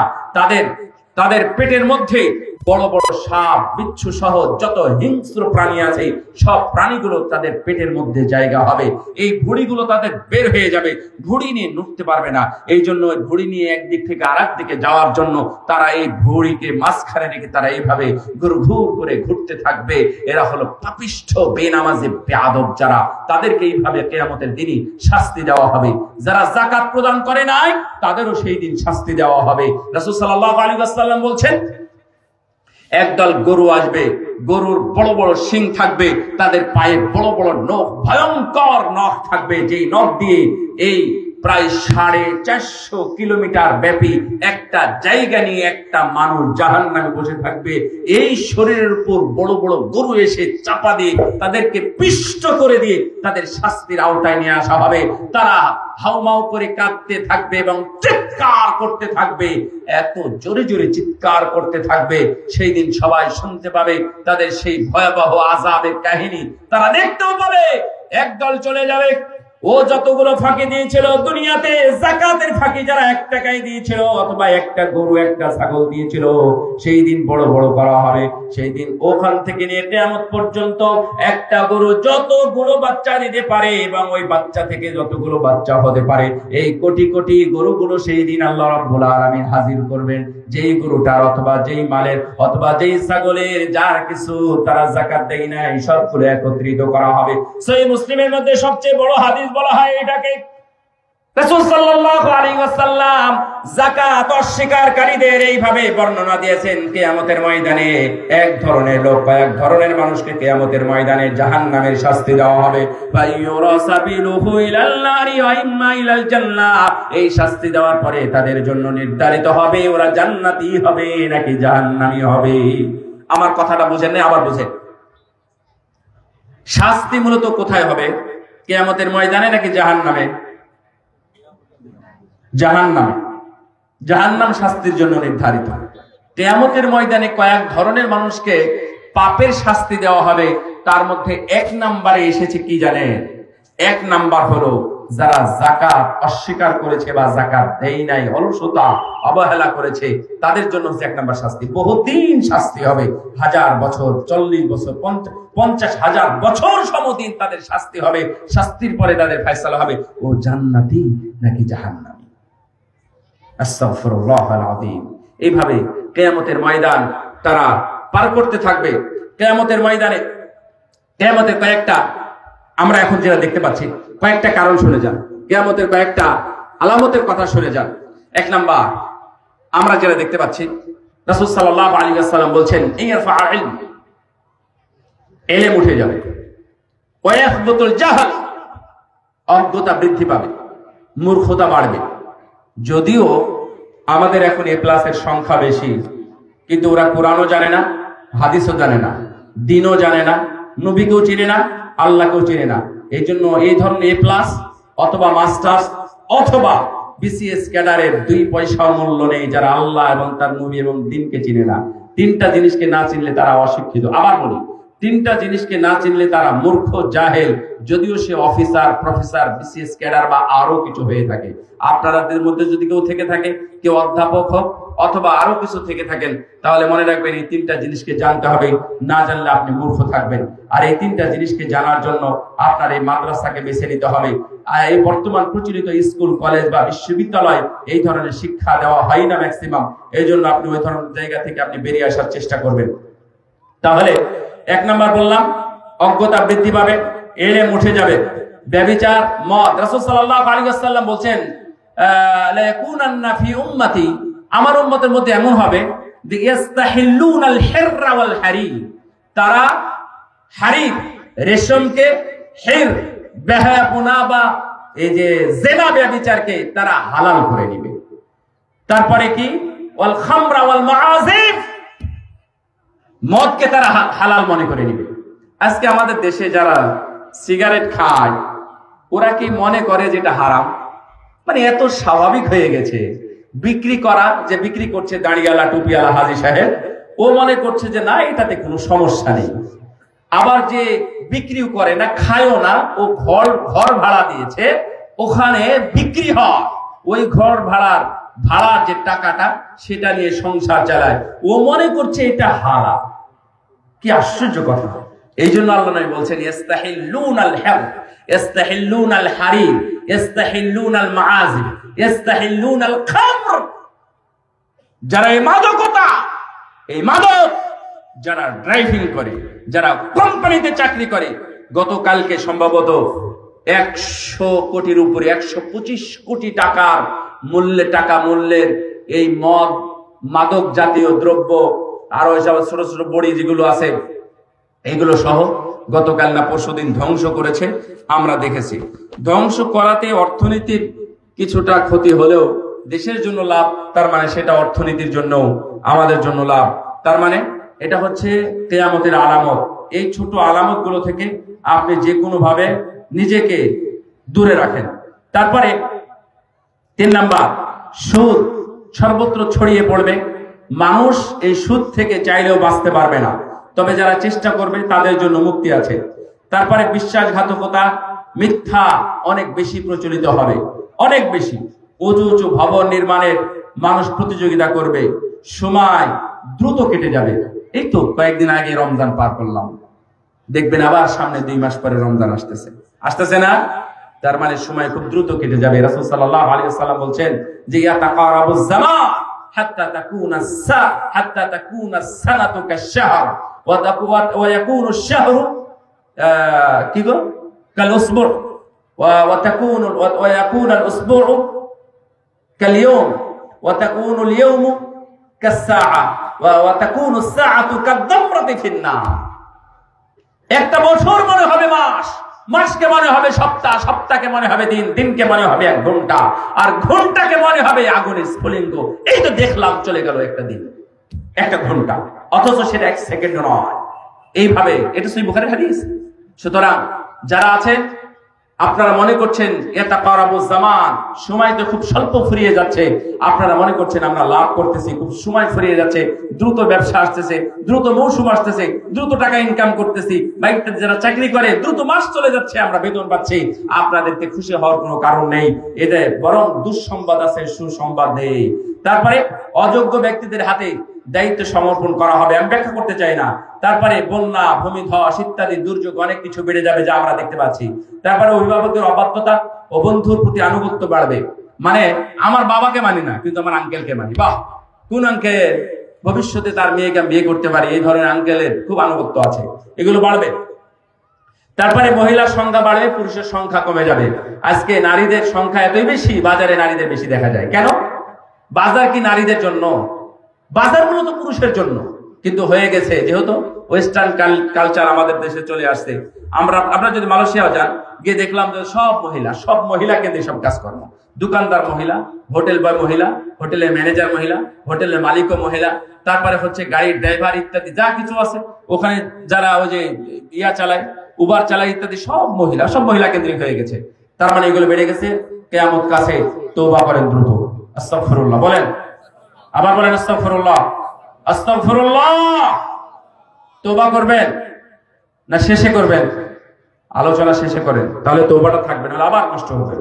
Speaker 1: তাদের পেটের মধ্যে বড় বড় সাপ বিচ্ছু সহ যত হিংস্র প্রাণী আছে সব প্রাণীগুলো তাদের পেটের মধ্যে জায়গা হবে, এই ভুঁড়িগুলো তাদের বের হয়ে যাবে, ভুঁড়ি নিয়ে নড়তে পারবে না। এই জন্য ভুঁড়ি নিয়ে একদিক থেকে আরেক দিকে যাওয়ার জন্য তারা এই ভুঁড়িকে মাঝখানে রেখে তারা এইভাবে ঘুরঘুর করে ঘুরতে থাকবে। এরা হলো পাপিষ্ঠ বেনামাজি বেয়াদব যারা, তাদেরকে এইভাবে কিয়ামতের দিনই শাস্তি দেওয়া হবে। যারা যাকাত প্রদান করে নাই তাদেরও সেই দিন শাস্তি দেওয়া হবে। রাসূল সাল্লাল্লাহু আলাইহি ওয়াসাল্লাম বলছেন, একদল গরু আসবে, গরুর বড় বড় শিং থাকবে, তাদের পায়ে বড় বড় নখ, ভয়ঙ্কর নখ থাকবে, যেই নখ দিয়ে এই প্রায় 450 কিলোমিটার ব্যাপী একটা জায়গা নিয়ে একটা মানুষ জাহান্নামে বসে থাকবে। এই শরীরের উপর বড় বড় গরু এসে চাপা দিয়ে তাদেরকে পিষ্ট করে দিয়ে তাদের শাস্তির আওতায় নিয়ে আসা হবে। তারা হাউমাউ করে কাঁদতে থাকবে এবং চিৎকার করতে থাকবে, এত জোরে জোরে চিৎকার করতে থাকবে, সেই দিন সবাই শুনতে পাবে তাদের সেই ভয়াবহ আযাবের কাহিনী তারা দেখতেও পাবে। একদল চলে যাবে, ও যতগুলো ফাঁকি দিয়েছিল দুনিয়াতে, যাকাতের ফাঁকি যারা 1 টাকায় দিয়েছিল অথবা একটা গরু একটা ছাগল দিয়েছিল, সেই দিন বড় বড় করা হবে। সেই দিন ওখান থেকে নিয়ে কিয়ামত পর্যন্ত একটা গরু যতগুলো বাচ্চা দিতে পারে এবং ওই বাচ্চা থেকে যতগুলো বাচ্চা হতে পারে, এই কোটি কোটি গরুগুলো সেই দিন আল্লাহ রাব্বুল আলামিন হাজির করবেন। যেই গরুটার অথবা যেই মালের অথবা যেই ছাগলের যার কিছু তারা যাকাত দেয় নাই সবগুলো একত্রিত করা হবে। সহিহ মুসলিমের মধ্যে সবচেয়ে বড় হাদিস বলা হয় এটাকে। রাসূল সাল্লাল্লাহু আলাইহি ওয়াসাল্লাম যাকাত অস্বীকারীদের এইভাবে বর্ণনা দিয়েছেন, কিয়ামতের ময়দানে এক ধরনের লোক, এক ধরনের মানুষকে কিয়ামতের ময়দানে জাহান্নামের শাস্তি দেওয়া হবে। ফায়ুরাসাবিলুহু ইলাল নারি ওয়া ইম্মা ইলাল জান্নাহ, এই শাস্তি দেওয়ার পরে তাদের জন্য নির্ধারিত হবে ওরা জান্নাতি হবে নাকি জাহান্নামী হবে। আমার কথাটা বুঝেন না, আবার বুঝেন। শাস্তি মূলত কোথায় হবে? কিয়ামতের ময়দানে নাকি জাহান্নামে? জাহান্নামে। জাহান্নাম শাস্তির জন্য নির্ধারিত। কিয়ামতের ময়দানে কয়েক ধরনের মানুষকে পাপের শাস্তি দেওয়া হবে। তার মধ্যে 1 নম্বরে এসেছে কি জানেন? 1 নাম্বার হলো যারা যাকাত অস্বীকার করেছে বা যাকাত দেয় নাই, অলসতা অবহেলা করেছে, তাদের জন্য হচ্ছে 1 নাম্বার শাস্তি। বহুদিন শাস্তি হবে, 1000 বছর, 40 বছর, 50,000 বছর সমদিন তাদের শাস্তি হবে। শাস্তির পরে তাদের ফয়সালা হবে ও জান্নাতি নাকি জাহান্নামী। আস্তাগফিরুল্লাহাল আযীম। এইভাবে কিয়ামতের ময়দান তারা পার করতে থাকবে। কিয়ামতের ময়দানে কিয়ামতের কয়েকটা আমরা এখন যেটা দেখতে পাচ্ছি, কয়েকটা কারণ শুনে যান, কিয়ামতের কয়েকটা আলামতের কথা শুনে যান। 1 নাম্বার আমরা যেটা দেখতে পাচ্ছি, রাসূল সাল্লাল্লাহু আলাইহি ওয়াসাল্লাম বলছেন, ইয়ারফা'আল ইলম, ইলম উঠে যাবে, ওয়া ইয়াহবুতুল জাহল, অজ্ঞতা বৃদ্ধি পাবে, মূর্খতা বাড়বে। যদিও আমাদের এখন এ প্লাসের সংখ্যা বেশি, কিন্তু ওরা কোরআনও জানে না, হাদিসও জানে না, দ্বীনও জানে না, নবীকেও চিনে না, আল্লাহকেও চিনে না। এই জন্য এই ধরনের এ প্লাস অথবা মাস্টার্স অথবা বিসিএস ক্যাডারের 2 পয়সাও মূল্য নেই যারা আল্লাহ এবং তার নবী এবং দ্বীনকে চিনে না। 3টা জিনিসকে না চিনলে তারা অশিক্ষিত। আবার বলি, 3টা জিনিসকে না চিনলে তারা মূর্খ, জাহেল, যদিও সে অফিসার, প্রফেসর, বিসিএস ক্যাডার বা আরো কিছু হয়ে থাকে। আপনাদের মধ্যে যদি কেউ থেকে থাকে, কেউ অধ্যাপক হোক অথবা আরো কিছু থেকে থাকেন, তাহলে মনে রাখবেন এই 3টা জিনিসকে জানতে হবে। না জানলে আপনি মূর্খ থাকবেন। আর এই 3টা জিনিসকে জানার জন্য আপনার এই মাদ্রাসাকে বেছে নিতে হবে। এই বর্তমান প্রচলিত স্কুল, কলেজ বা বিশ্ববিদ্যালয় এই ধরনের শিক্ষা দেওয়া হয় না ম্যাক্সিমাম। এই জন্য আপনি ওই ধরনের জায়গা থেকে আপনি বেরিয়ে আসার চেষ্টা করবেন। তাহলে 1 নাম্বার বললাম, অজ্ঞতা বৃদ্ধি পাবে, ইলম উঠে যাবে, ব্যভিচার, মদ। রাসূল সাল্লাল্লাহু আলাইহি ওয়াসাল্লাম বলছেন, লা ইয়াকুনান্না ফি উম্মতি, আমার উম্মতের মধ্যে এমন হবে যে ইস্তাহিল্লুনাল হিররা ওয়াল হারির, তারা হারির, রেশমকে, হির, বেহায়াপনা বা এই যে জিনা ব্যভিচারকে তারা হালাল করে নেবে। তারপরে কি? ওয়াল খামরা ওয়াল মাআজিফ, মদকে তারা হালাল মনে করে নেবে। আজকে আমাদের দেশে যারা সিগারেট খায়, ওরা কি মনে করে যেটা হারাম? মানে এত স্বাভাবিক হয়ে গেছে বিক্রি করা, যে বিক্রি করছে দাঁড়িয়ালা, টুপিওয়ালা হাজী সাহেব, ও মনে করছে যে না, এটাতে কোনো সমস্যা নেই। আবার যে বিক্রিও করে না, খায়ও না, ও ঘর ভাড়া দিয়েছে, ওখানে বিক্রি হয়, ওই ঘর ভাড়ার ভাড়ার যে টাকাটা সেটা নিয়ে সংসার চালায়, ও মনে করছে এটা হালাল। কি আশ্চর্য কথা! এই জন্য আল্লাহ নবী বলছেন ইস্তাহিল্লুনাল হির, ইস্তাহিল্লুনাল হারির, ইস্তাহিল্লুনাল মাআজিব, ইস্তাহিল্লুনাল খামর। যারা এই মাদকতা, এই মাদক যারা ড্রাইভিং করে, যারা কোম্পানিতে চাকরি করে, গতকালকে সম্ভবত 100 কোটির উপরে 125 কোটি টাকার মূল্যের এই মদ, মাদক জাতীয় দ্রব্য, আরো এসব ছোট ছোট বড়ি যেগুলো আছে, এগুলো সহ গতকাল না পরশুদিন ধ্বংস করেছে। আমরা দেখেছি ধ্বংস করাতে অর্থনীতির কিছুটা ক্ষতি হলেও দেশের জন্য লাভ, তার মানে সেটা অর্থনীতির জন্য আমাদের জন্য লাভ। তার মানে এটা হচ্ছে কিয়ামতের আলামত। এই ছোট আলামত গুলো থেকে আপনি যে কোনো ভাবে নিজেকে দূরে রাখেন। তারপরে 3 নাম্বার, সুদ সর্বত্র ছড়িয়ে পড়বে। মানুষ এই সুদ থেকে চাইলেও বাঁচতে পারবে না, তবে যারা চেষ্টা করবে তাদের জন্য মুক্তি আছে। তারপরে বিশ্বাসঘাতকতা, মিথ্যা অনেক বেশি প্রচলিত হবে, অনেক বেশি। উঁচু উঁচু ভবন নির্মাণের মানুষ প্রতিযোগিতা করবে, সময় দ্রুত কেটে যাবে। এই তো কয়েকদিন আগে রমজান পার করলাম, দেখবেন আবার সামনে 2 মাস পরে রমজান আসতেছে না? তার মানে সময় খুব দ্রুত কেটে যাবে। রাসূল সাল্লাল্লাহু আলাইহি ওয়াসাল্লাম বলছেন যে ইয়াতাকারাবুজ জামান হাত্তা তাকুনা সানাতু কাশ-শাহর ওয়া ইয়াকুনু আশ-শাহরু কি গো কাল উসবু ওয়া ইয়াকুনু আল-উসবু'u কাল ইয়াওম ওয়া তাকুনু আল-ইয়াওমু কাস-সাআ ওয়া তাকুনু আস-সাআতু কাদ-দামরাতি ফিন-নার। একটা বছর মনে হবে মাস, মাসকে মনে হবে সপ্তাহ, সপ্তাহকে মনে হবে দিন, দিনকে মনে হবে 1 ঘন্টা, আর ঘন্টাকে মনে হবে আগুনের স্ফুলিঙ্গ। এই তো দেখলাম চলে গেল একটা দিন, 1 ঘন্টা, অথচ সেটা 1 সেকেন্ড নয়। এইভাবে এটা সহিহ বুখারীর হাদিস। সুতরাং যারা আছে আপনারা মনে করছেন ইয়াতাকারাবুজ জামান, সময় তো খুব স্বল্প ফুরিয়ে যাচ্ছে, আপনারা মনে করছেন আমরা লাভ করতেছি, খুব সময় ফুরিয়ে যাচ্ছে, দ্রুত ব্যবসা আসতেছে, দ্রুত মৌসুম আসতেছে, দ্রুত টাকা ইনকাম করতেছি, বাইকটা যারা চাকরি করে দ্রুত মাস চলে যাচ্ছে, আমরা বেতন পাচ্ছি। আপনাদেরকে খুশি হওয়ার কোনো কারণ নেই, এতে বরং দুঃসংবাদ আছে, সুসংবাদ নেই। তারপরে অযোগ্য ব্যক্তিদের হাতে দায়িত্ব সমর্পণ করা হবে, আমি ব্যাখ্যা করতে চাই না। তারপরে বন্যা, ভূমিধস ইত্যাদি দুর্যোগ অনেক কিছু বেড়ে যাবে, যা আমরা দেখতে পাচ্ছি। তারপরে অভিভাবকের অবাধ্যতা ও বন্ধুর প্রতি আনুগত্য বাড়বে। মানে আমার বাবাকে মানি না, কিন্তু আমার আঙ্কেলকে মানি। বাহ, কোন আঙ্কেল, ভবিষ্যতে তার মেয়েকে আমি বিয়ে করতে পারি, এই ধরনের আঙ্কেলের খুব আনুগত্য আছে, এগুলো বাড়বে। তারপরে মহিলার সংখ্যা বাড়বে, পুরুষের সংখ্যা কমে যাবে। আজকে নারীদের সংখ্যা এতই বেশি, বাজারে নারীদের বেশি দেখা যায়। কেন? বাজার কি নারীদের জন্য? বাজারগুলো তো পুরুষের জন্য, কিন্তু হয়ে গেছে যেহেতু ওয়েস্টার্ন কালচার আমাদের দেশে চলে আসছে। আপনারা যদি মালয়েশিয়াও যান, গিয়ে দেখলাম যে সব মহিলা কেন্দ্রিক সব কাজকর্ম। দোকানদার মহিলা, হোটেল বয় মহিলা, হোটেলের ম্যানেজার মহিলা, হোটেলের মালিকও মহিলা, তারপরে হচ্ছে গাড়ির ড্রাইভার ইত্যাদি যা কিছু আছে ওখানে, যারা ওই যে চালায়, উবার চালায় ইত্যাদি, সব মহিলা কেন্দ্রিক হয়ে গেছে। তার মানে এগুলো বেড়ে গেছে। কিয়ামত কাছে, তওবা করেন দ্রুত, আস্তাগফিরুল্লাহ বলেন, আবার বলেন আস্তাগফিরুল্লাহ, আস্তাগফিরুল্লাহ। তওবা করবেন না শেষে করবেন? আলোচনা শেষে করেন, তাহলে তওবাটা থাকবে, না আবার নষ্ট হবে।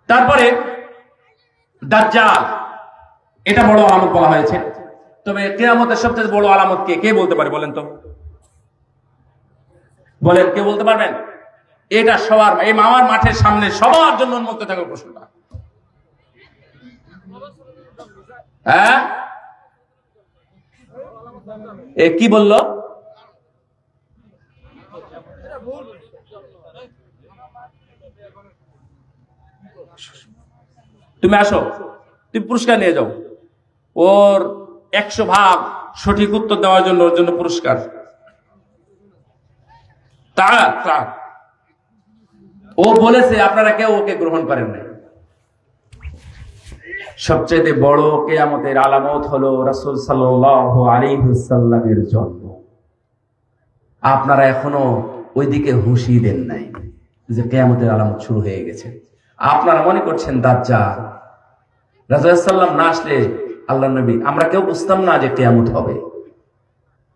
Speaker 1: তারপরে দাজ্জাল, এটা বড় আলামত বলা হয়েছে। তবে কিয়ামতের সবচেয়ে বড় আলামত কে বলতে পারে বলেন তো? বলেন, কে বলতে পারবেন? এটা সবার, এই মামার মাঠের সামনে সবার জন্য উন্মুক্ত থাকার প্রশ্নটা। হ্যাঁ, এ কি বললো? তুমি আসো, তুমি পুরস্কার নিয়ে যাও। ওর 100 ভাগ সঠিক উত্তর দেওয়ার জন্য ওর জন্য পুরস্কার। ও বলেছে আপনারা কেউ ওকে গ্রহণ করেন নাই। সবচেয়ে বড় কিয়ামতের আলামত হলো রাসূল সাল্লাল্লাহু আলাইহি ওয়াসাল্লামের জন্ম। আপনারা এখনো ওইদিকে হুঁশি দেন নাই যে কিয়ামতের আলামত শুরু হয়ে গেছে। আপনারা মনে করছেন দাজ্জাল, রাসূলুল্লাহ সাল্লাল্লাহু না আসলে আল্লাহর নবী আমরা কেউ বুঝতাম না যে কিয়ামত হবে।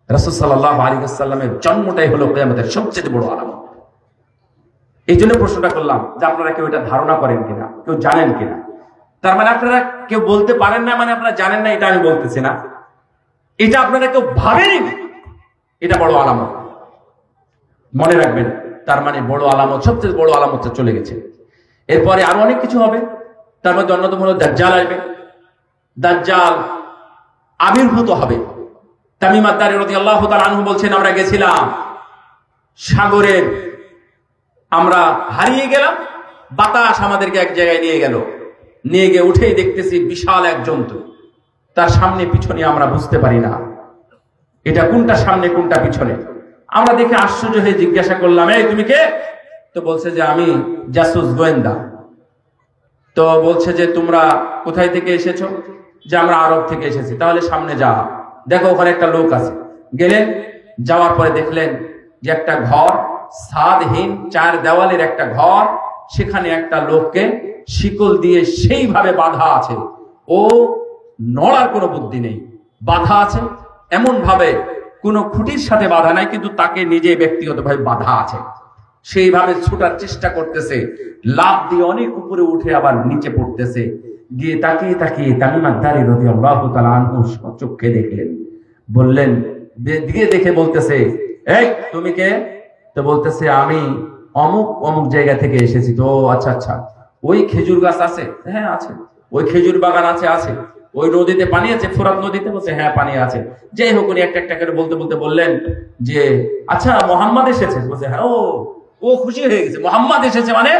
Speaker 1: রাসূল সাল্লাল্লাহু আলাইহি ওয়াসাল্লামের জন্মটাই হলো কিয়ামতের সবচেয়ে বড় আলামত। এই জন্য প্রশ্নটা করলাম যে আপনারা কেউ এটা ধারণা করেন কিনা, কেউ জানেন কিনা। তার মানে আপনারা কেউ বলতে পারেন না, মানে আপনারা জানেন না, এটা আমি বলতেছি না, এটা আপনারা কেউ ভাবেনি, এটা বড় আলামত, মনে রাখবেন। তার মানে বড় আলামত, সবচেয়ে বড় আলামতটা চলে গেছে। এরপরে আরো অনেক কিছু হবে, তার মধ্যে অন্যতম হলো দাজ্জাল আসবে। দাজ্জাল আবির্ভূত হবে। তামিম আদ-দারি রাদিয়াল্লাহু তাআলা আনহু বলছেন, আমরা গেছিলাম সাগরের, আমরা হারিয়ে গেলাম, বাতাস আমাদেরকে এক জায়গায় নিয়ে গেল, নিয়ে গিয়ে উঠেই দেখতেছি বিশাল এক জন্তু, তার সামনে পিছনে আমরা বুঝতে পারি না এটা কোনটা সামনে কোনটা পিছনে। আমরা দেখে আশ্চর্য হয়ে জিজ্ঞাসা করলাম, এই তুমি কে? তো বলছে যে আমি জাসুস, গোয়েন্দা। তো বলছে যে তোমরা কোথায় থেকে এসেছো? যে আমরা আরব থেকে এসেছি। তাহলে সামনে যা, দেখো ওখানে একটা লোক আছে। গেলেন, যাওয়ার পরে দেখলেন যে একটা ঘর, ছাদহীন 4 দেওয়ালের একটা ঘর, সেখানে একটা লোককে শিকল দিয়ে সেইভাবে বাঁধা আছে, ও নড়ার কোনো বুদ্ধি নেই, বাঁধা আছে এমন ভাবে, কোনো খুঁটির সাথে বাঁধা নাই, কিন্তু তাকে নিজে ব্যক্তিগতভাবে বাঁধা আছে। সেইভাবে ছুটার চেষ্টা করতেছে, লাফ দিয়ে অনেক উপরে উঠে আবার নিচে পড়তেছে। গিয়ে তাকিয়ে তাকিয়ে তামিম আদ-দারি রাদিয়াল্লাহু তাআলা আনহু চোখে দেখলেন, বললেন, দিকে দেখে বলতেছে, এই তুমি কে? তো বলতেছে আমি অমুক অমুক জায়গা থেকে এসেছি। তো আচ্ছা আচ্ছা, ওই খেজুর গাছ আছে? হ্যাঁ আছে। ওই খেজুর বাগান আছে? আছে। ওই নদীতে পানি আছে, ফোরাত নদীতে? বলছে হ্যাঁ পানি আছে। যাই হোক, উনি একটা একটা করে বলতে বলতে বললেন যে আচ্ছা মুহাম্মদ এসেছে? বলছে হ্যাঁ। ও খুশি হয়ে গেছে, মুহাম্মদ এসেছে মানে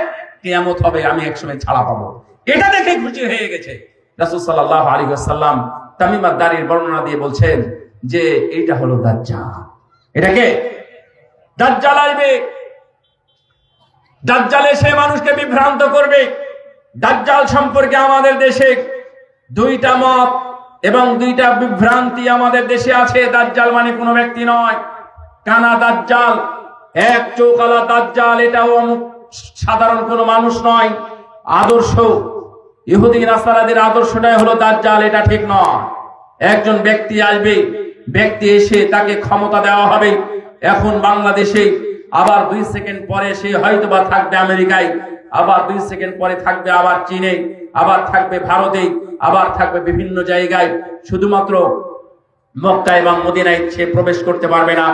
Speaker 1: কিয়ামত হবে, আমি একসময় ছাড়া পাবো, এটা দেখে খুশি হয়ে গেছে। রাসূল সাল্লাল্লাহু আলাইহি ওয়াসাল্লাম তামিম আদ-দারির বর্ণনা দিয়ে বলছেন যে এইটা হলো দাজ্জাল। এটা কে? দাজ্জাল আসবে। দাজ্জাল এসে মানুষকে বিভ্রান্ত করবে। দাজ্জাল সম্পর্কে আমাদের দেশে 2টা মত এবং 2টা বিভ্রান্তি আমাদের দেশে আছে। দাজ্জাল মানে কোনো ব্যক্তি নয়, কানা দাজ্জাল, এক চোখালা দাজ্জাল, এটাও সাধারণ কোনো মানুষ নয়। আদর্শ, ইহুদি নাসারাদের আদর্শটাই হলো দাজ্জাল, এটা ঠিক নয়। একজন ব্যক্তি আসবে, ব্যক্তি এসে তাকে ক্ষমতা দেওয়া হবে। এখন বাংলাদেশে, আবার 2 সেকেন্ড পরে সে হয়তোবা থাকবে আমেরিকায়, আবার 2 সেকেন্ড পরে থাকবে আবার চীনে, আবার থাকবে ভারতে, আবার থাকবে বিভিন্ন জায়গায়। শুধুমাত্র মক্কা এবং মদিনায় সে প্রবেশ করতে পারবে না।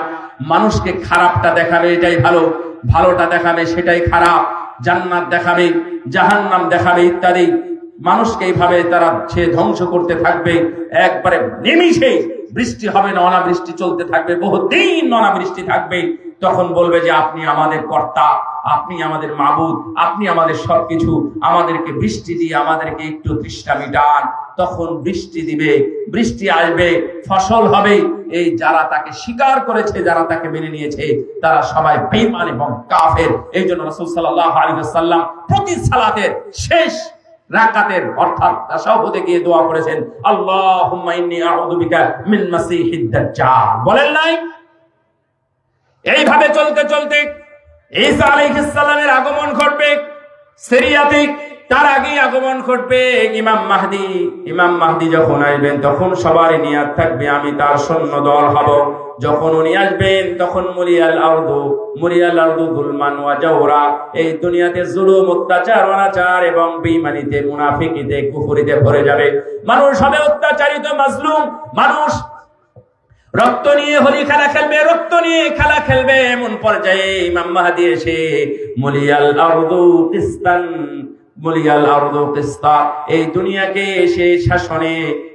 Speaker 1: মানুষকে খারাপটা দেখাবে, এটাই ভালো, ভালোটা দেখাবে, সেটাই খারাপ, জান্নাত দেখাবে, জাহান্নাম দেখাবে ইত্যাদি। মানুষকে এইভাবে তারা সে ধ্বংস করতে থাকবে। একবারে নিমিষে বৃষ্টি হবে না, অনাবৃষ্টি চলতে থাকবে, বহুদিন অনাবৃষ্টি থাকবে। তখন বলবে যে আপনি আমাদের কর্তা, আপনি আমাদের মাবুদ, আপনি আমাদের সবকিছু, আমাদেরকে বৃষ্টি দিয়ে আমাদেরকে একটু তৃষ্ণা মিটান। তখন বৃষ্টি দিবে, বৃষ্টি আসবে, ফসল হবে। এই যারা তাকে স্বীকার করেছে, যারা তাকে মেনে নিয়েছে, তারা সবাই বেঈমান এবং কাফের। এই জন্য রাসূল সাল্লাল্লাহু আলাইহি ওয়াসাল্লাম প্রতি সালাতের শেষ রাকাতের অর্থাৎ তাশাহুদে গিয়ে দোয়া করেছেন, আল্লাহুম্মা ইন্নী আউযু বিকা মিন মাসিহিদ দাজ্জাল। বলেন নাই? এইভাবে চলতে চলতে ঈসা আলাইহিস সালামের আগমন ঘটবে, সিরিয়াতে তার আগেই আগমন ঘটবে ইমাম মাহদি। ইমাম মাহদি যখন আসবেন তখন সবারই নিয়াত থাকবে আমি তার সৈন্য দল হব। যখন উনি আসবেন তখন মুরিয়াল আরদু যুলমান ওয়া জাওরা, এই দুনিয়াতে জুলুম, অত্যাচার, অনাচার এবং বেঈমানিতে, মুনাফিকিতে, কুফরিতে ভরে যাবে। মানুষ হবে অত্যাচারিত, মাজলুম। মানুষ রক্ত নিয়ে হোলি খেলা খেলবে, রক্ত নিয়ে খেলা খেলবে। এমন পর্যায়ে ইমাম মাহদি এসে মুলিয়াল আরদু কিসতান, মুলিয়াল আরদু কিসতা, এই দুনিয়াকে এসে শাসনে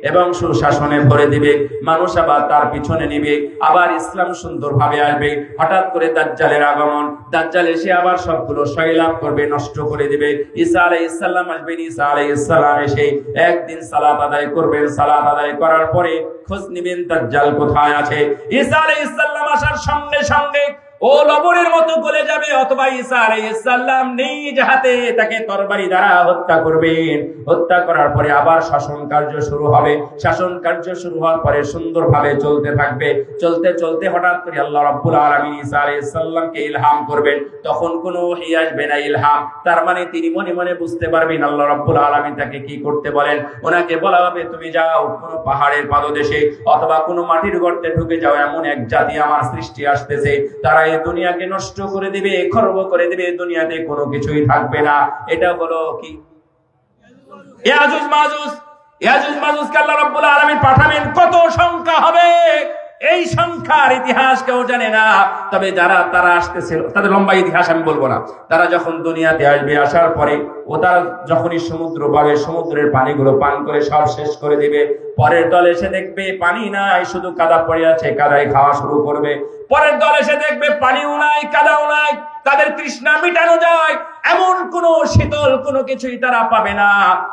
Speaker 1: এবং সুশাসনে ভরে দিবে। মানুষ আবার তার পিছনে নিবে, আবার ইসলাম সুন্দরভাবে আসবে। হঠাৎ করে দাজ্জালের আগমন, দাজ্জাল এসে আবার সবগুলো সয়লাভ করবে, নষ্ট করে দিবে। ঈসা আলাইহিস সালাম আসবেন, ঈসা আলাইহিস সালাম এসে একদিন সালাত আদায় করবেন। সালাত আদায় করার পরে খোঁজ নিবেন দাজ্জাল কোথায় আছে। ঈসা আলাইহিস সালাম আসার সঙ্গে সঙ্গে ও লবণের মতো গলে যাবে, অথবা ঈসা আলাইহিস সালাম নিজ হাতে তাকে তরবারি দ্বারা হত্যা করবেন। হত্যা করার পরে আবার শাসন কার্য শুরু হবে। শাসন কার্য শুরু হওয়ার পরে সুন্দরভাবে চলতে থাকবে। চলতে চলতে হঠাৎ করে আল্লাহ রাব্বুল আলামিন ঈসা আলাইহিস সালামকে ইলহাম করবেন। তখন কোনো ওহী আসবে না, ইলহাম। তার মানে তিনি মনে মনে বুঝতে পারবেন আল্লাহ রাব্বুল আলামিন তাকে কি করতে বলেন। ওনাকে বলা হবে তুমি যাও কোনো পাহাড়ের পাদদেশে অথবা কোনো মাটির গর্তে ঢুকে যাও, এমন এক জাতি আমার সৃষ্টি আসতেছে, তারা এই দুনিয়াকে নষ্ট করে দিবে, খর্ব করে দিবে, দুনিয়াতে কোনো কিছুই থাকবে না। এটা হলো কি? ইয়াজুজ মাজুজকে আল্লাহ রাব্বুল আলামিন পাঠাবেন, কত সংখ্যা হবে এই সংখ্যার ইতিহাস কেউ জানে না। তবে তারা আসতেছে, তাদের লম্বা ইতিহাস আমি বলবো না। তারা যখন দুনিয়াতে আসবে, আসার পরে ও তারা যখনই সমুদ্র পাবে, সমুদ্রের পানিগুলো পান করে সব শেষ করে দিবে। পরের দল এসে দেখবে পানি নাই, শুধু কাদা পড়ে আছে, কাদায় খাওয়া শুরু করবে। পরের দল এসে দেখবে পানিও নাই, কাদাও নাই, তাদের তৃষ্ণা মিটানো যায় এমন কোন শীতল কোনো কিছুই তারা পাবে না।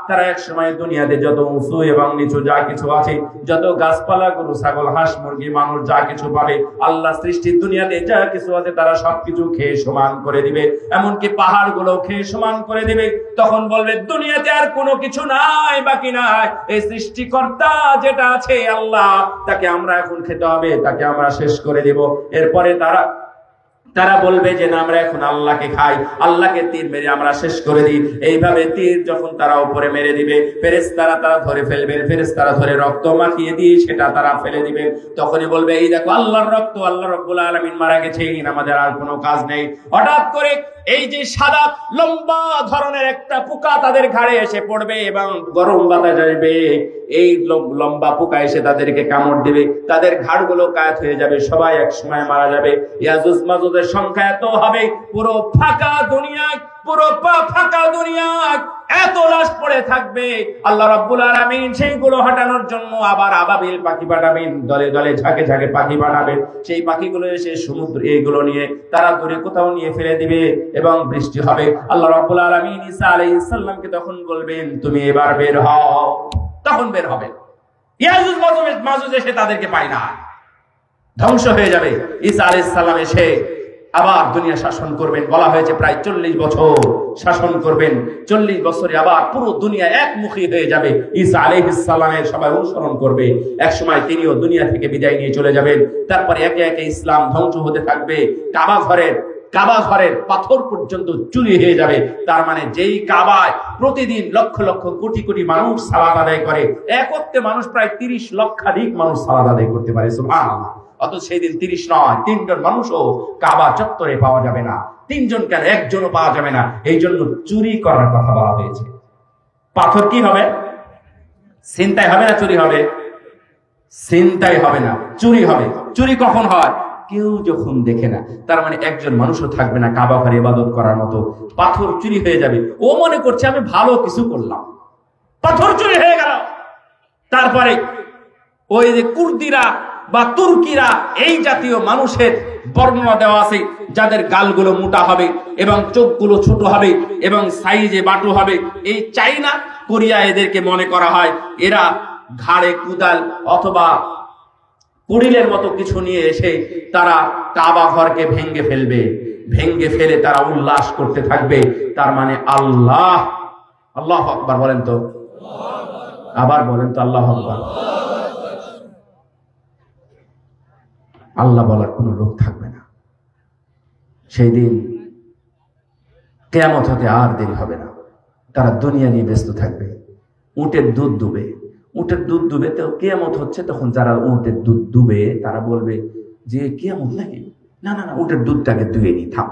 Speaker 1: তারা এক সময় দুনিয়াতে যত উঁচু এবং নিচু যা কিছু আছে, যত গাছপালা, গরু, ছাগল, হাঁস, মুরগি, মানুষ যা কিছু পাবে, আল্লাহ সৃষ্টির দুনিয়াতে যা কিছু আছে তারা সবকিছু খেয়ে সমান করে দিবে। এমনকি পাহাড় গুলো খেয়ে সমান করে দিবে। তখন বলবে দুনিয়াতে আর কোনো কিছু নাই, বাকি নাই। এই সৃষ্টিকর্তা যেটা আছে আল্লাহ, তাকে আমরা এখন খেতে হবে, তাকে আমরা শেষ করে দেব। এরপরে তারা বলবে যে না, আমরা এখন আল্লাহকে খাই, আল্লাহকে তীর মেরে আমরা শেষ করে দিই। এইভাবে তীর যখন তারা উপরে মেরে দিবে, ফেরেশতারা তারা ধরে ফেলবেন, ফেরেশতারা ধরে রক্ত মাখিয়ে দিয়ে সেটা তারা ফেলে দিবেন। তখনই বলবে এই দেখো আল্লাহর রক্ত, আল্লাহ রাব্বুল আলামিন মারা গেছেন, আমাদের আর কোনো কাজ নেই। হঠাৎ করে এই যে সাদা লম্বা ধরনের একটা পোকা তাদের ঘাড়ে এসে পড়বে এবং গরম বাতাস আসবে। এই লম্বা পোকা এসে তাদেরকে কামড় দিবে, তাদের ঘাড়গুলো কাত হয়ে যাবে, সবাই এক সময় মারা যাবে। ইয়াজুজ মাজুজের সংখ্যা এত হবে, পুরো ফাঁকা দুনিয়ায়, পুরো ফাঁকা দুনিয়ায় এত লাশ পড়ে থাকবে। আল্লাহ রাব্বুল আলামিন সেইগুলো হটানোর জন্য আবার আবাবিল পাখি পাঠাবেন, দলে দলে ঝাঁকে ঝাঁকে পাখি পাঠাবেন। সেই পাখিগুলো এসে সমুদ্র এইগুলো নিয়ে তারা দূরে কোথাও নিয়ে ফেলে দিবে এবং বৃষ্টি হবে। আল্লাহ রাব্বুল আলামিন ঈসা আলাইহিস সালামকে তখন বলবেন তুমি এবার বের হও। তখন বের হবে। ইয়াজুজ মাজুজ এসে তাদেরকে পায় না, ধ্বংস হয়ে যাবে। ঈসা আলাইহিস সালাম এসে আবার দুনিয়া শাসন করবেন। বলা হয়েছে প্রায় 40 বছর শাসন করবেন। 40 বছরে আবার পুরো দুনিয়া একমুখী হয়ে যাবে। ঈসা আলাইহিস সালামের সবাই অনুসরণ করবে। এক সময় তিনিও দুনিয়া থেকে বিদায় নিয়ে চলে যাবেন। তারপরে একে একে ইসলাম ধ্বংস হতে থাকবে। কাবা ঘরের পাথর পর্যন্ত চুরি হয়ে যাবে। তার মানে যেই কাবায় প্রতিদিন লক্ষ লক্ষ কোটি কোটি মানুষ সালাত আদায় করে, একত্রে মানুষ প্রায় 30 লক্ষাধিক মানুষ সালাত আদায় করতে পারে। সুবহানাল্লাহ। অত সেই দিন 30 নয়, 3 জন মানুষও কাবা চত্বরে পাওয়া যাবে না। 3 জন কেন, 1 জনও পাওয়া যাবে না। এই জন্য চুরি করার কথা বলা হয়েছে। পাথর কি হবে? ছিনতাই হবে না চুরি হবে? ছিনতাই হবে না, চুরি হবে। চুরি কখন হয়? কেউ যখন দেখে না। তার মানে একজন মানুষও থাকবে না কাবা ঘরে ইবাদত করার মতো। পাথর চুরি হয়ে যাবে। ও মনে করছে আমি ভালো কিছু করলাম, পাথর চুরি হয়ে গেল। তারপরে ওই যে কুর্দিরা বা তুর্কিরা, এই জাতীয় মানুষের বর্ণনা দেওয়া আছে, যাদের গালগুলো মোটা হবে এবং চোখগুলো ছোট হবে এবং সাইজে বাটু হবে। এই চাইনা, কোরিয়া, এদেরকে মনে করা হয় এরা ঘাড়ে কুদাল অথবা কুড়িলের মতো কিছু নিয়ে এসে তারা কাবা ঘরকে ভেঙ্গে ফেলবে। ভেঙ্গে ফেলে তারা উল্লাস করতে থাকবে। তার মানে আল্লাহ, আল্লাহু আকবার বলেন তো, আবার বলেন তো আল্লাহু আকবার। আল্লাহ বলার কোনো লোক থাকবে না। সেই দিন কিয়ামত হতে আর দেরি হবে না। তারা দুনিয়া নিয়ে ব্যস্ত থাকবে। উটের দুধ দুবে, উটের দুধ দুবে তো কিয়ামত হচ্ছে। তখন যারা উটের দুধ দুবে তারা বলবে যে কিয়ামত নাকি? না না না, উটের দুধটাকে ধুয়ে নি, থাম,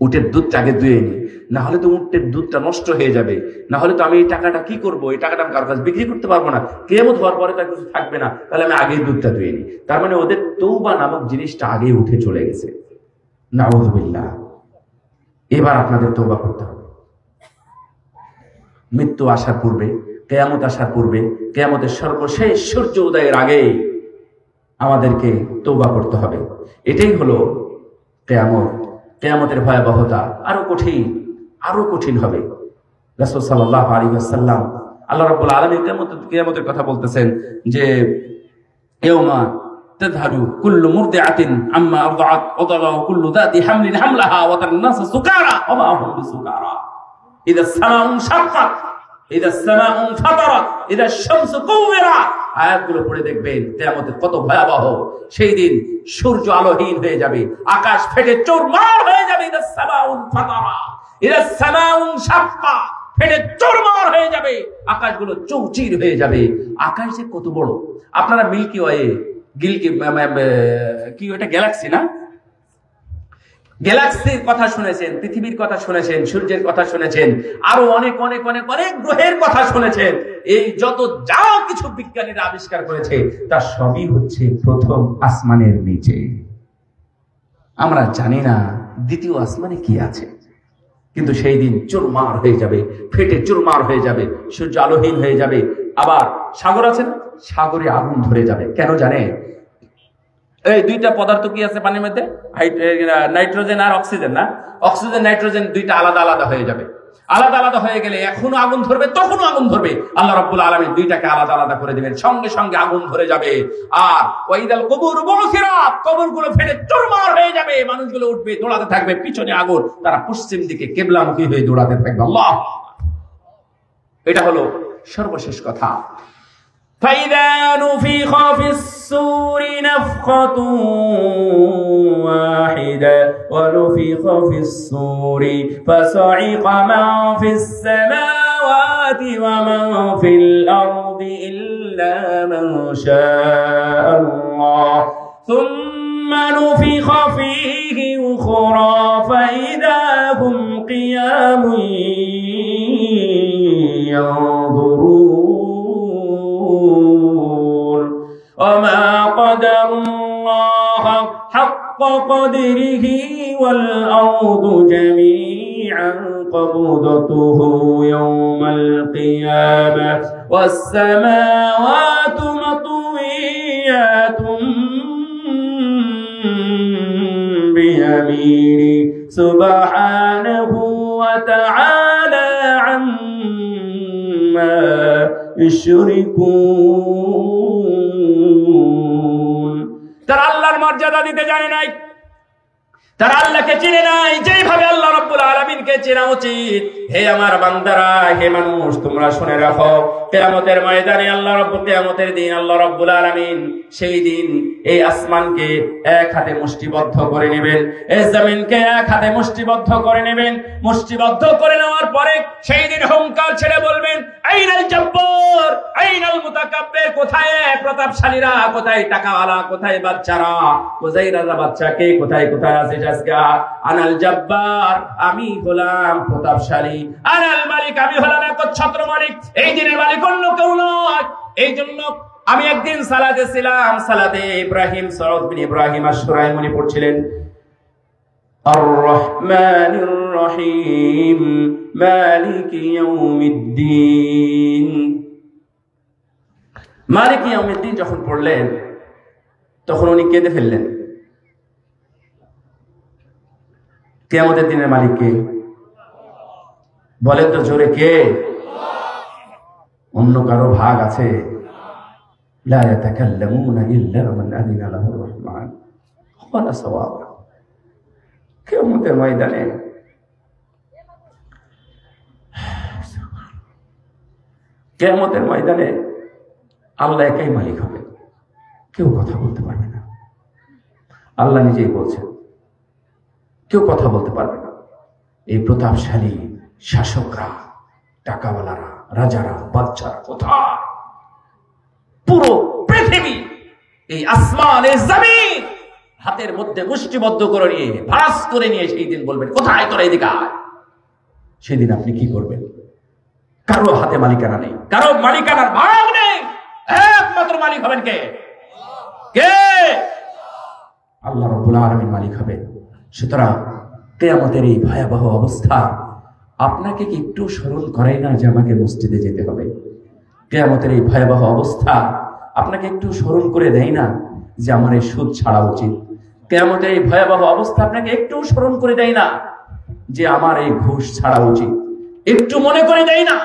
Speaker 1: উটের দুধটাকে ধুয়ে নি, না হলে তো উটের দুধটা নষ্ট হয়ে যাবে, না হলে তো আমি এই টাকাটা কি করবো, এই টাকাটা আমি কারো কাছে বিক্রি করতে পারবো না, কিয়ামত হওয়ার পরে তার কিছু থাকবে না, তাহলে আমি আগেই দুধটা ধুয়ে নি। তার মানে ওদের তওবা নামক জিনিসটা আগে উঠে চলে গেছে। নাউযুবিল্লাহ। এবার আপনাদের তওবা করতে হবে। মৃত্যু আসার পূর্বে, কিয়ামত আসার পূর্বে, কিয়ামতের সর্বশেষ সূর্য উদয়ের আগে আমাদেরকে তওবা করতে হবে। এটাই হলো কিয়ামত। কিয়ামতের ভয়াবহতা আরো কঠিন হবে। রাসূল সাল্লাল্লাহু আলাইহি ওয়াসাল্লাম, আল্লাহ রাব্বুল আলামিন কিয়ামতের কথা বলতেছেন যে ইয়াউমা তাযহারু কুল্লু মুরদিআতিন আম্মা আরদাআত ওয়া তাদাউ কুল্লু যাতি হামলিন হামলাহা ওয়া তান-নাসু সুকারা ওয়া মা হুম বিসুকারা ইযা আস-সামাউ শাক্কাত ইযা আস-সামাউ ফাতারাত ইযা আশ-শামসু কুওয়িরাত। আয়াতগুলো পড়ে দেখবেন কিয়ামতের কত ভয়াবহ। সেই দিন সূর্য আলোহীন হয়ে যাবে, আকাশ ফেটে চুরমার হয়ে যাবে। ইযা আস-সামাউ ফাতারাত ইযা আস-সামাউ শাক্কাত, ফেটে চুরমার হয়ে যাবে, আকাশগুলো চৌচির হয়ে যাবে। আকাশ যে কত বড়! আপনারা মিল্কি ওয়ে, কি ওটা গ্যালাক্সি না? গ্যালাক্সির কথা শুনেছেন, পৃথিবীর কথা শুনেছেন, সূর্যের কথা শুনেছেন, আরো অনেক অনেক অনেক অনেক গ্রহের কথা শুনেছেন। এই যত যা কিছু বিজ্ঞানীরা আবিষ্কার করেছে তার সবই হচ্ছে প্রথম আসমানের নিচে। আমরা জানি না দ্বিতীয় আসমানে কি আছে, কিন্তু সেই দিন চুরমার হয়ে যাবে, ফেটে চুরমার হয়ে যাবে, সূর্য আলোহীন হয়ে যাবে। আবার সাগর আছে না, সাগরে আগুন ধরে যাবে। কেন জানে? এই দুইটা পদার্থ কি আছে পানির মধ্যে? নাইট্রোজেন আর অক্সিজেন না? অক্সিজেন নাইট্রোজেন দুইটা আলাদা আলাদা হয়ে যাবে। আলাদা আলাদা হয়ে গেলে এখনো আগুন ধরবে, তখনও আগুন ধরবে। আল্লাহ রাব্বুল আলামিন দুইটাকে আলাদা আলাদা করে দিবেন, সঙ্গে সঙ্গে আগুন ধরে যাবে। আর ওয়াইদাল কুবুর বুসিরাত, কবরগুলো ফেটে চুরমার হয়ে যাবে। মানুষগুলো উঠবে, দৌড়াতে থাকবে, পিছনে আগুন, তারা পশ্চিম দিকে কিবলামুখী হয়ে দৌড়াতে থাকবে। আল্লাহ, এটা হলো সর্বশেষ কথা। فإذا نفخ في الصور نفخة واحدة ونفخ في الصور فصعق من في السماوات ومن في الأرض إلا من شاء الله ثم نفخ فيه أخرى فإذا هم قيام ينظرون وما قدر الله حق قدره والأرض جميعا قبضته يوم القيامة والسماوات مطويات بيمينه سبحانه وتعالى عما يشركون। তারা আল্লাহর মর্যাদা দিতে জানে নাই, তারা আল্লাহকে চিনে নাই যেভাবে আল্লাহ রাব্বুল আলামিনকে চেনা উচিত। হে আমার বান্দারা, হে মানুষ, তোমরা শুনে রাখো, কিয়ামতের ময়দানে আল্লাহ রাব্বুল, কিয়ামতের দিন আল্লাহ রাব্বুল আলামিন সেই দিন এই আসমানকে এক হাতে মুষ্টিবদ্ধ করে নেবেন, এই জমিনকে এক হাতে মুষ্টিবদ্ধ করে নেবেন। মুষ্টিবদ্ধ করে নেওয়ার পরে সেই দিন হুঙ্কার ছেড়ে বলবেন, আইনাল জব্বার, আইনাল মুতাকাব্বির, কোথায় প্রতাপশালীরা, কোথায় টাকাওয়ালা, কোথায় বাচ্চারা, কোথায় রাজা বাচ্চাকে, কোথায় কোথায় আছে আজকা? আনাল জব্বার, আমি হলাম প্রতাপশালী। আনাল মালিক, আমি হলাম একচ্ছত্র মালিক। এই দিনের মালিক অন্য কেউ নয়। এই জন্য আমি একদিন সালাতে ছিলাম, সালাতে ইব্রাহিম, সৌদ বিন ইব্রাহিম আশ-শুরাইমনি পড়ছিলেন, আর রহমানির রহিম মালিকি ইয়াউমিদ্দিন। মালিকি ইয়াউমিদ্দিন যখন পড়লেন তখন উনি কেঁদে ফেললেন। কিয়ামতের দিনের মালিক কে? বলেন তো জোরে, কে? অন্য কারো ভাগ আছে? লা ইয়াতাকাল্লামুনা ইল্লা মান আযিনা লাহুর রহমান ওয়ালা সাওয়াবা। কিয়ামতের ময়দানে কিয়ামতের ময়দানে আল্লাহ একাই মালিক হবে, কেউ কথা বলতে পারবে না। আল্লাহ নিজেই বলছেন, কেউ কথা বলতে পারবে না। এই প্রতাপশালী শাসকরা, টাকাওয়ালারা, রাজারা, বাচ্চারা কোথায়? পুরো পৃথিবী, এই আসমান, এই জমিন হাতের মধ্যে মুষ্টিবদ্ধ করে নিয়ে, ভাস করে নিয়ে সেই দিন বলবেন, কোথায় তোরা, এদিকে আয়। সেদিন আপনি কি করবেন? কারো হাতে মালিকানা নেই, কারো মালিকানার ভাগ নেই। একমাত্র মালিক হবেন কে? কে? আল্লাহ রাব্বুল আলামিন মালিক হবেন। সুতরাং কিয়ামতের এই ভয়াবহ অবস্থা আপনাকে কি একটু স্মরণ করে না যে আমাকে মসজিদে যেতে হবে? কিয়ামতের এই ভয়াবহ অবস্থা আপনাকে একটু স্মরণ করে দেয় না যে আমার এই সুদ ছাড়া উচিত? কিয়ামতের এই ভয়াবহ অবস্থা আপনাকে একটু স্মরণ করে দেয় না যে আমার এই ঘুষ ছাড়া উচিত? একটু মনে করে দেয় না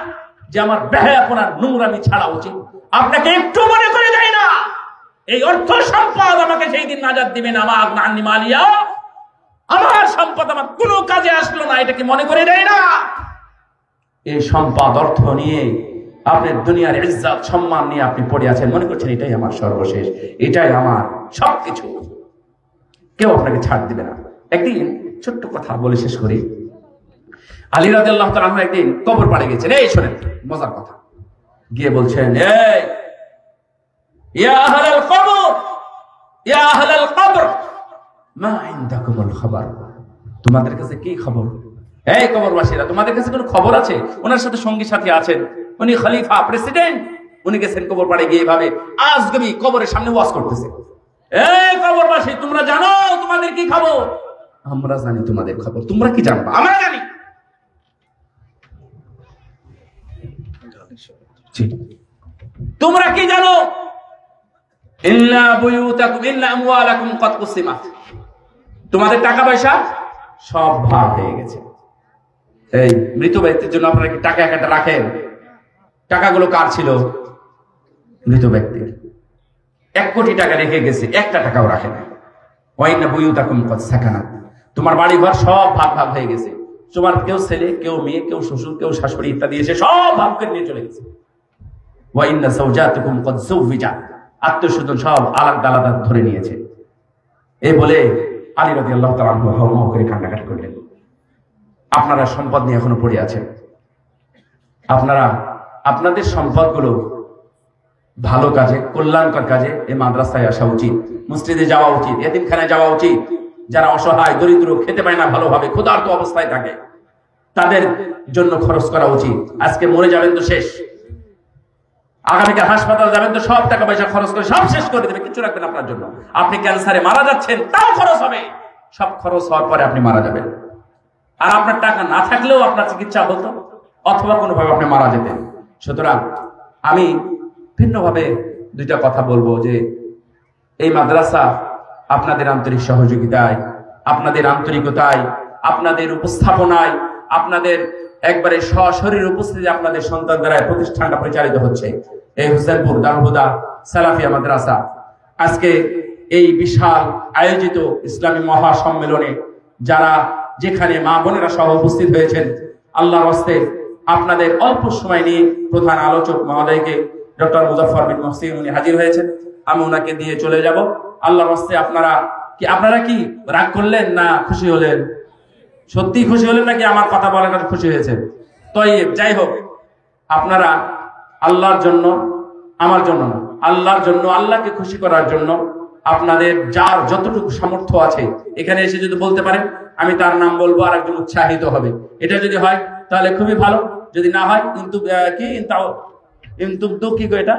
Speaker 1: যে আমার বেহায়াপনার নোংরামি ছাড়া উচিত? আপনাকে একটু মনে করে দেয় না এই অর্থ সম্পদ আমাকে সেই দিন নাজাত দিবেন? আমার নানি মালিয়া, আমার সম্পদ আমার কোনো কাজে আসলো না, এটা কি মনে করে দেয় না? এই সম্পদ, অর্থ নিয়ে আপনি দুনিয়ার ইজ্জত সম্মান নিয়ে আপনি পড়ে আছেন, মনে করছেন এটাই আমার সর্বশেষ, এটাই আমার সবকিছু। কেউ আপনাকে ছাড় দিবে না। একদিন ছোট্ট কথা বলে শেষ করি। আলী রাদিয়াল্লাহু তাআলা আনহু একদিন কবর পাড়ে গেছেন। এই শোনেন মজার কথা, গিয়ে বলছেন, এই ইয়া আহলাল কবর, ইয়া আহলাল কবর, মা ইনদাকুমুল খবর, তোমাদের কাছে কি খবর? এই কবরবাসীরা, তোমাদের কাছে কোনো খবর আছে? ওনার সাথে সঙ্গী সাথী আছেন, উনি খলিফা, প্রেসিডেন্ট, উনি গেছেন কবর পাড়ে গিয়ে এভাবে আজগবি কবরের সামনে ওয়াজ করতেছে। এই কবরবাসী, তোমরা জানো তোমাদের কি খবর? আমরা জানি তোমাদের খবর, তোমরা কি জানবা? আমরা জানি। তোমরা কি জানো? ইন্না বুয়ুতাকুম ইন্না আমওয়ালাকুম কদ কুসিমাত, তোমাদের টাকা পয়সা সব ভাগ হয়ে গেছে। এই মৃত ব্যক্তির জন্য আপনারা কি টাকা একটা রাখেন? টাকাগুলো কার ছিল? মৃত ব্যক্তির। 1 কোটি টাকা রেখে গেছে, একটা টাকাও রাখে না। ওয়াইন্না বুয়ুতাকুম কদ সাকানাত, তোমার বাড়ি ঘর সব ভাগ ভাগ হয়ে গেছে। তোমার কেউ ছেলে, কেউ মেয়ে, কেউ শ্বশুর, কেউ শাশুড়ি ইত্যাদি এসে সব ভাগ করে নিয়ে চলে গেছে। ওয়াইন্না যাওজাতুকুম কদ যুওবিজাত, আত্মীয়স্বজন সব আলাদা আলাদা ধরে নিয়েছে। এই বলে আলী রাদিয়াল্লাহু তাআলা আনহু হাওমাও করে কান্নাকাটি করলেন। আপনারা সম্পদ নিয়ে এখনো পড়ে আছেন। আপনারা আপনাদের সম্পদগুলো ভালো কাজে, কল্যাণকর কাজে, এই মাদ্রাসায় আসা উচিত, মসজিদে যাওয়া উচিত, এতিমখানায় যাওয়া উচিত। যারা অসহায়, দরিদ্র, খেতে পায় না ভালোভাবে, ক্ষুধার্ত অবস্থায় থাকে, তাদের জন্য খরচ করা উচিত। আজকে মরে যাবেন তো শেষ, আগামীকাল হাসপাতাল যাবেন তো সব টাকা পয়সা খরচ করে সব শেষ করে দেবে, কিছু রাখবেন আপনার জন্য। আপনি ক্যান্সারে মারা যাচ্ছেন, তাও খরচ হবে, সব খরচ হওয়ার পরে আপনি মারা যাবেন। আর আপনার টাকা না থাকলেও আপনার চিকিৎসা হতো, অথবা কোনোভাবে আপনি মারা যেতেন। সুতরাং আমি ভিন্নভাবে দুইটা কথা বলবো যে এই মাদ্রাসা আপনাদের আন্তরিক সহযোগিতায়, আপনাদের আন্তরিকতায়, আপনাদের উপস্থাপনায়, আপনাদের একবারে সশরীর উপস্থিতি আপনাদের সন্তান দ্বারা প্রতিষ্ঠানটা পরিচালিত হচ্ছে। এই হোসেনপুর দারুল হুদা সালাফিয়া মাদ্রাসা আজকে এই বিশাল আয়োজিত ইসলামী মহাসম্মেলনে যারা যেখানে মা বোনেরা সহ উপস্থিত হয়েছেন, আল্লাহর হস্তে আপনাদের অল্প সময় নিয়ে প্রধান আলোচক মহোদয়কে ডক্টর মুজাফফর বিন মুহসিন উনি হাজির হয়েছেন, আমি ওনাকে দিয়ে চলে যাব। আল্লাহর হস্তে আপনারা কি রাগ করলেন না খুশি হলেন? সত্যি খুশি হলেন নাকি আমার কথা বলার কাছে খুশি হয়েছেন? তৈব, যাই হোক, আপনারা আল্লাহর জন্য, আমার জন্য না, আল্লাহর জন্য, আল্লাহকে খুশি করার জন্য আপনাদের যার যতটুকু সামর্থ্য আছে এখানে এসে যদি বলতে পারেন আমি তার নাম বলবো, আর একজন উৎসাহিত হবে। এটা যদি হয় তাহলে খুবই ভালো, যদি না হয় কিন্তু কি গো, এটা